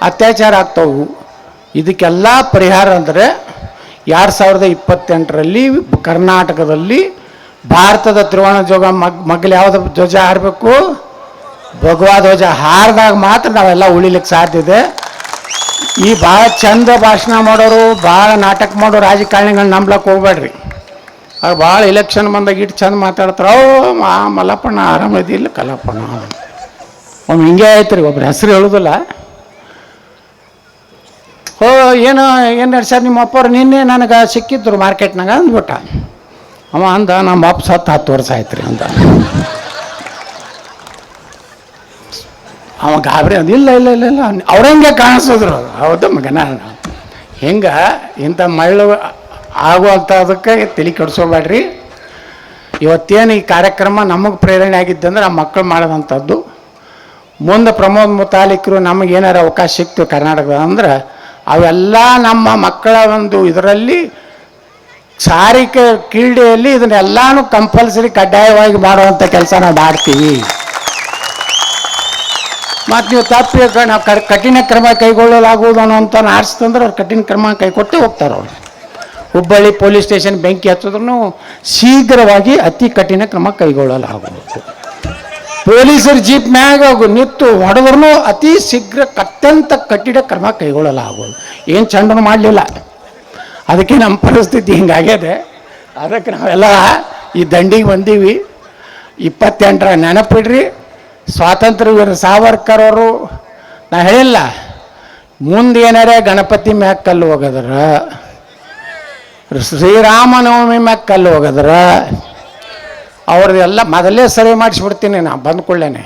ಅತ್ಯಾಚಾರ ಆಗ್ತಾವು. ಇದಕ್ಕೆಲ್ಲ ಪರಿಹಾರ ಅಂದರೆ 2028ರಲ್ಲಿ ಕರ್ನಾಟಕದಲ್ಲಿ ಭಾರತದ ತ್ರಿವರ್ಣ ಧ್ವಜ ಮಗ್ಗಲು ಯಾವುದು ಧ್ವಜ ಹಾರಬೇಕು, ಭಗವಾ ಧ್ವಜ ಹಾರಿದಾಗ ಮಾತ್ರ ನಾವೆಲ್ಲ ಉಳಿಲಿಕ್ಕೆ ಸಾಧ್ಯ ಇದೆ. ಈ ಭಾಳ ಚಂದ ಭಾಷಣ ಮಾಡೋರು, ಭಾಳ ನಾಟಕ ಮಾಡೋ ರಾಜಕಾರಣಿಗಳನ್ನ ನಂಬ್ಲಕ್ಕೆ ಹೋಗ್ಬೇಡ್ರಿ. ಅವ್ರು ಭಾಳ ಎಲೆಕ್ಷನ್ ಬಂದಾಗ ಇಟ್ಟು ಚಂದ ಮಾತಾಡ್ತಾರೆ. ಮಲ್ಲಪ್ಪಣ್ಣ ಆರಾಮದಿಲ್ಲ ಕಲ್ಲಪ್ಪಣ್ಣ ಒಮ್ಮೆ ಹಿಂಗೆ ಆಯ್ತು ರೀ. ಒಬ್ರು ಹೆಸರು ಹೇಳೋದಿಲ್ಲ. ಏನು ನಡ್ಸ್ಯಾರ ನಿಮ್ಮ ಅಪ್ಪವ್ರು, ನಿನ್ನೆ ನನಗೆ ಸಿಕ್ಕಿದ್ರು ಮಾರ್ಕೆಟ್ನಾಗ ಅಂದ್ಬಿಟ್ಟ. ಅವ ಅಂದ, ನಮ್ಮ ಅಪ್ಪ ಸತ್ತು 10 ವರ್ಷ ಆಯ್ತು ರೀ ಅಂದ. ಅವ ಗಾಬರಿ ಅಂದ, ಇಲ್ಲ ಇಲ್ಲ ಇಲ್ಲ ಇಲ್ಲ ಅವ್ರಂಗೆ ಕಾಣಿಸಿದ್ರು. ಹೌದು ಮಗನ, ಹಿಂಗೆ ಇಂಥ ಮಳ್ಳು ಆಗುವಂಥದಕ್ಕೆ ತಲೆ ಕೆಡಿಸೋಬೇಡ್ರಿ. ಇವತ್ತೇನು ಈ ಕಾರ್ಯಕ್ರಮ ನಮಗೆ ಪ್ರೇರಣೆ ಆಗಿದ್ದಂದ್ರೆ ಆ ಮಕ್ಕಳು ಮಾಡೋದಂಥದ್ದು. ಮುಂದೆ ಪ್ರಮೋದ್ ಮುತಾಲಿಕರು ನಮಗೇನಾರು ಅವಕಾಶ ಸಿಕ್ತು ಕರ್ನಾಟಕದ ಅಂದ್ರೆ ಅವೆಲ್ಲ ನಮ್ಮ ಮಕ್ಕಳ ಒಂದು ಇದರಲ್ಲಿ ಸಾರಿಗೆ ಕ್ರೀಡೆಯಲ್ಲಿ ಇದನ್ನೆಲ್ಲಾನು ಕಂಪಲ್ಸರಿ ಕಡ್ಡಾಯವಾಗಿ ಮಾಡುವಂಥ ಕೆಲಸ ನಾವು ಮಾಡ್ತೀವಿ. ಮತ್ತು ನೀವು ತಪ್ಪಿ ನಾವು ಕಠಿಣ ಕ್ರಮ ಕೈಗೊಳ್ಳಲಾಗುವುದು ಅನ್ನೋಂಥ ಆರಿಸ್ತಂದ್ರೆ ಅವ್ರು ಕಠಿಣ ಕ್ರಮ ಕೈಗೊಟ್ಟೇ ಹೋಗ್ತಾರೆ. ಅವರು ಹುಬ್ಬಳ್ಳಿ ಪೊಲೀಸ್ ಸ್ಟೇಷನ್ ಬೆಂಕಿ ಹಚ್ಚಿದ್ರು ಶೀಘ್ರವಾಗಿ ಅತಿ ಕಠಿಣ ಕ್ರಮ ಕೈಗೊಳ್ಳಲಾಗುವುದು. ಪೊಲೀಸರು ಜೀಪ್ ಮ್ಯಾಗ ನಿಂತು ಹೊಡೆದ್ರೂ ಅತಿ ಶೀಘ್ರ ಅತ್ಯಂತ ಕಠಿಣ ಕ್ರಮ ಕೈಗೊಳ್ಳಲಾಗುವುದು. ಏನು ಚಂಡನು ಮಾಡಲಿಲ್ಲ, ಅದಕ್ಕೆ ನಮ್ಮ ಪರಿಸ್ಥಿತಿ ಹಿಂಗಾಗ್ಯದೆ. ಅದಕ್ಕೆ ನಾವೆಲ್ಲ ಈ ದಂಡಿಗೆ ಬಂದೀವಿ. 28ರ ನೆನಪಿಡ್ರಿ, ಸ್ವಾತಂತ್ರ್ಯ ವೀರ ಸಾವರ್ಕರ್ ಅವರು ನಾ ಹೇಳಿಲ್ಲ, ಮುಂದೆ ಏನಾರೇ ಗಣಪತಿ ಮ್ಯಾಗ ಕಲ್ಲು ಹೋಗದ್ರ, ಶ್ರೀರಾಮನವಮಿ ಮ್ಯಾಗ ಕಲ್ಲು ಹೋಗದ್ರ ಅವ್ರದ್ದೆಲ್ಲ ಮೊದಲೇ ಸರ್ವೆ ಮಾಡಿಸ್ಬಿಡ್ತೀನಿ ನಾ ಬಂದ್ಕೊಳ್ಳೇನೆ.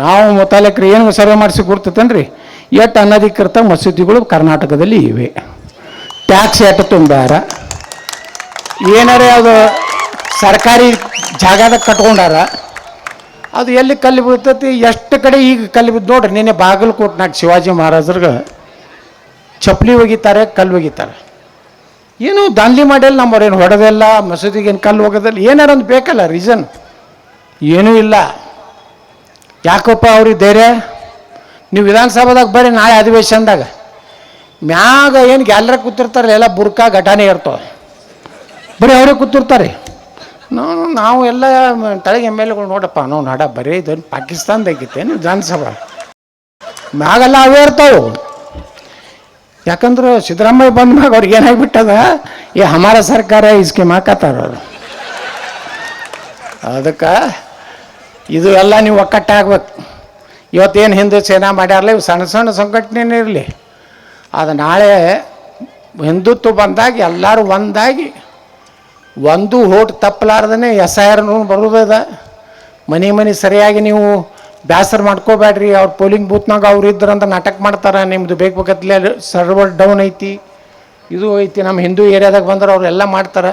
ನಾವು ಮುತಾಲಿಕರು ಏನು ಸರ್ವೆ ಮಾಡಿಸಿ ಕೊಡ್ತೈತೇನ್ರಿ, ಎಷ್ಟು ಅನಧಿಕೃತ ಮಸೀದಿಗಳು ಕರ್ನಾಟಕದಲ್ಲಿ ಇವೆ, ಟ್ಯಾಕ್ಸ್ ಎಷ್ಟು ತುಂಬ್ಯಾರ, ಏನಾರೇ ಅದು ಸರ್ಕಾರಿ ಜಾಗದಾಗ ಕಟ್ಕೊಂಡಾರ, ಅದು ಎಲ್ಲಿ ಕಲ್ಲು ಬೀಳ್ತೈತಿ, ಎಷ್ಟು ಕಡೆ ಈಗ ಕಲ್ಲು ಬಿದ್ದು ನೋಡ್ರಿ. ನಿನ್ನೆ ಬಾಗಲಕೋಟ್ನಾಗ ಶಿವಾಜಿ ಮಹಾರಾಜರಿಗೆ ಚಪ್ಪಲಿ ಒಗಿತಾರೆ, ಕಲ್ಲು ಒಗಿತಾರೆ. ಏನು ದಾಂಧಲಿ ಮಾಡಿಲ್ಲ, ನಮ್ಮವ್ರೇನು ಹೊಡೆದಿಲ್ಲ, ಮಸೂದಿಗೆ ಏನು ಕಲ್ಲು ಹೋಗೋದಿಲ್ಲ, ಏನಾರ ಒಂದು ಬೇಕಲ್ಲ ರೀಸನ್, ಏನೂ ಇಲ್ಲ. ಯಾಕಪ್ಪ ಅವ್ರಿಗೆ ಧೈರ್ಯ? ನೀವು ವಿಧಾನಸಭಾದಾಗ ಬರ್ರಿ ನಾಳೆ ಅಧಿವೇಶನದಾಗ, ಮ್ಯಾಗ ಏನು ಎಲ್ಲರ ಕೂತಿರ್ತಾರಲ್ಲ, ಎಲ್ಲ ಬುರ್ಕಾ ಘಟನೆ ಇರ್ತವೆ, ಬರೀ ಅವರೇ ಕೂತಿರ್ತಾರೆ. ನಾವು ಎಲ್ಲ ತಳಗೆ ಎಮ್ ಎಲ್ ಎಗಳು ನೋಡಪ್ಪ, ನಾವು ನಾಡ ಬರೀ ಇದನ್ನು ಪಾಕಿಸ್ತಾನದಾಗಿತ್ತೇನು ವಿಧಾನಸಭಾ ಮ್ಯಾಗೆಲ್ಲ ಅವೇ ಇರ್ತಾವೆ. ಯಾಕಂದ್ರೆ ಸಿದ್ದರಾಮಯ್ಯ ಬಂದ ಮ್ಯಾಗ ಅವ್ರಿಗೆ ಏನಾಗ್ಬಿಟ್ಟದ, ಈ ಹಮಾರ ಸರ್ಕಾರ ಇಸ್ಕೆ ಮಾಕಾತಾರ ಅವರು. ಅದಕ್ಕೆ ಇದು ಎಲ್ಲ ನೀವು ಒಕ್ಕಟ್ಟಾಗ್ಬೇಕು. ಇವತ್ತೇನು ಹಿಂದೂ ಸೇನಾ ಮಾಡ್ಯಾರಲ್ಲ, ಇವು ಸಣ್ಣ ಸಣ್ಣ ಸಂಘಟನೆ ಇರಲಿ, ಅದು ನಾಳೆ ಹಿಂದುತ್ವ ಬಂದಾಗ ಎಲ್ಲರೂ ಒಂದಾಗಿ ಒಂದು ಓಟ್ ತಪ್ಪಲಾರ್ದೇ SIR ಬರೋದದ. ಮನೆ ಸರಿಯಾಗಿ ನೀವು ಬೇಸರ ಮಾಡ್ಕೋಬೇಡ್ರಿ. ಅವ್ರು ಪೋಲಿಂಗ್ ಬೂತ್ನಾಗ ಅವ್ರು ಇದ್ರಂತ ನಾಟಕ ಮಾಡ್ತಾರೆ, ನಿಮ್ಮದು ಬೇಕತ್ತಲೇ ಸರ್ವರ್ ಡೌನ್ ಐತಿ, ಇದು ಐತಿ, ನಮ್ಮ ಹಿಂದೂ ಏರಿಯಾದಾಗ ಬಂದ್ರೆ ಅವರೆಲ್ಲ ಮಾಡ್ತಾರೆ.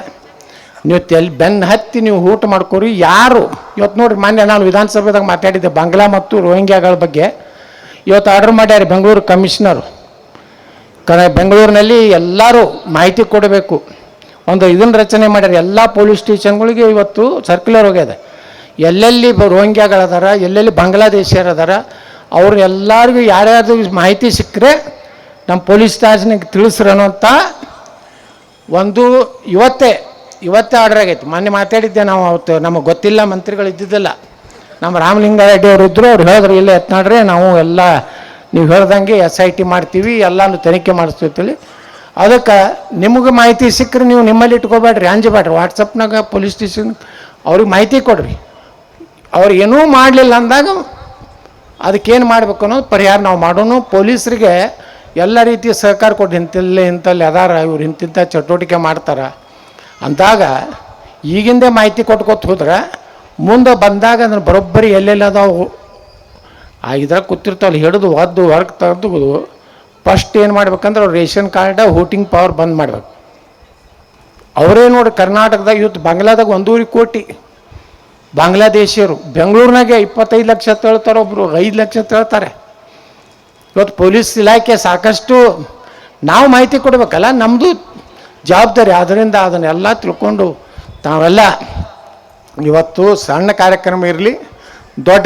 ನೀವು ಬೆನ್ನು ಹತ್ತಿ ನೀವು ಊಟ ಮಾಡ್ಕೋರಿ. ಯಾರು ಇವತ್ತು ನೋಡಿರಿ, ಮೊನ್ನೆ ನಾನು ವಿಧಾನಸಭೆದಾಗ ಮಾತಾಡಿದ್ದೆ ಬಾಂಗ್ಲಾ ಮತ್ತು ರೋಹಿಂಗ್ಯಾಗಳ ಬಗ್ಗೆ. ಇವತ್ತು ಆರ್ಡರ್ ಮಾಡ್ಯಾರ ಬೆಂಗಳೂರು ಕಮಿಷನರು, ಬೆಂಗಳೂರಿನಲ್ಲಿ ಎಲ್ಲರೂ ಮಾಹಿತಿ ಕೊಡಬೇಕು. ಒಂದು ಇದನ್ನು ರಚನೆ ಮಾಡ್ಯಾರ, ಎಲ್ಲ ಪೊಲೀಸ್ ಸ್ಟೇಷನ್ಗಳಿಗೆ ಇವತ್ತು ಸರ್ಕ್ಯುಲರ್ ಹೋಗ್ಯದ. ಎಲ್ಲೆಲ್ಲಿ ರೋಹಿಂಗ್ಯಾಗಳದಾರ, ಎಲ್ಲೆಲ್ಲಿ ಬಾಂಗ್ಲಾದೇಶಿಯರು ಅದಾರ, ಅವ್ರು ಎಲ್ಲರಿಗೂ ಯಾರ್ಯಾರ್ದು ಮಾಹಿತಿ ಸಿಕ್ಕರೆ ನಮ್ಮ ಪೊಲೀಸ್ ಸ್ಟೇಷನ್ಗೆ ತಿಳಿಸ್ರಿ ಅನ್ನೋಂಥ ಒಂದು ಇವತ್ತೇ ಆರ್ಡರ್ ಆಗೈತಿ. ಮೊನ್ನೆ ಮಾತಾಡಿದ್ದೆ ನಾವು, ಅವತ್ತು ನಮಗೆ ಗೊತ್ತಿಲ್ಲ, ಮಂತ್ರಿಗಳು ಇದ್ದಿದ್ದಿಲ್ಲ, ನಮ್ಮ ರಾಮಲಿಂಗಾರೆಡ್ಡಿ ಅವರು ಇದ್ದರು. ಅವ್ರು ಹೇಳಿದ್ರು, ಇಲ್ಲೇ ಎತ್ನಾಡ್ರೆ ನಾವು ಎಲ್ಲ ನೀವು ಹೇಳ್ದಂಗೆ SIT ಮಾಡ್ತೀವಿ, ಎಲ್ಲನೂ ತನಿಖೆ ಮಾಡಿಸ್ತೀವಿ. ಅದಕ್ಕೆ ನಿಮಗೆ ಮಾಹಿತಿ ಸಿಕ್ಕರೆ ನೀವು ನಿಮ್ಮಲ್ಲಿ ಇಟ್ಕೋಬೇಡ್ರಿ, ಅಂಜಬೇಡ್ರಿ. ವಾಟ್ಸಪ್ನಾಗ ಪೊಲೀಸ್ ಸ್ಟೇಷನ್ ಅವ್ರಿಗೆ ಮಾಹಿತಿ ಕೊಡ್ರಿ. ಅವ್ರು ಏನೂ ಮಾಡಲಿಲ್ಲ ಅಂದಾಗ ಅದಕ್ಕೇನು ಮಾಡಬೇಕು ಅನ್ನೋದು ಪರಿಹಾರ ನಾವು ಮಾಡೋಣ. ಪೊಲೀಸರಿಗೆ ಎಲ್ಲ ರೀತಿಯ ಸಹಕಾರ ಕೊಟ್ಟು ಇಂಥಲ್ಲಿ ಅದಾರ, ಇವ್ರು ಇಂಥ ಚಟುವಟಿಕೆ ಮಾಡ್ತಾರೆ ಅಂದಾಗ ಈಗಿಂದೇ ಮಾಹಿತಿ ಕೊಟ್ಕೊತ ಹೋದ್ರೆ ಮುಂದೆ ಬಂದಾಗ ಅದನ್ನು ಬರೋಬ್ಬರಿ ಎಲ್ಲೆಲ್ಲಿ ಅದಾವು ಇದ್ರಾಗ ಕೂತಿರ್ತಾವಲ್ಲ ಹಿಡಿದು ಒದ್ದು ಹೊರಗೆ ತೆಗೆದು ಫಸ್ಟ್ ಏನು ಮಾಡ್ಬೇಕಂದ್ರೆ ಅವ್ರು ರೇಷನ್ ಕಾರ್ಡ ವೋಟಿಂಗ್ ಪವರ್ ಬಂದ್ ಮಾಡ್ಬೇಕು. ಅವರೇ ನೋಡಿ ಕರ್ನಾಟಕದಾಗ ಇವತ್ತು ಬಾಂಗ್ಲಾದಾಗ 1.5 ಕೋಟಿ ಬಾಂಗ್ಲಾದೇಶಿಯರು, ಬೆಂಗಳೂರಿನಾಗೆ 25 ಲಕ್ಷ ತಳ್ತಾರೆ, ಒಬ್ಬರು 5 ಲಕ್ಷ ತಳ್ತಾರೆ. ಇವತ್ತು ಪೊಲೀಸ್ ಇಲಾಖೆ ಸಾಕಷ್ಟು ನಾವು ಮಾಹಿತಿ ಕೊಡಬೇಕಲ್ಲ, ನಮ್ಮದು ಜವಾಬ್ದಾರಿ. ಆದ್ದರಿಂದ ಅದನ್ನೆಲ್ಲ ತಿಳ್ಕೊಂಡು ತಾವೆಲ್ಲ ಇವತ್ತು ಸಣ್ಣ ಕಾರ್ಯಕ್ರಮ ಇರಲಿ ದೊಡ್ಡ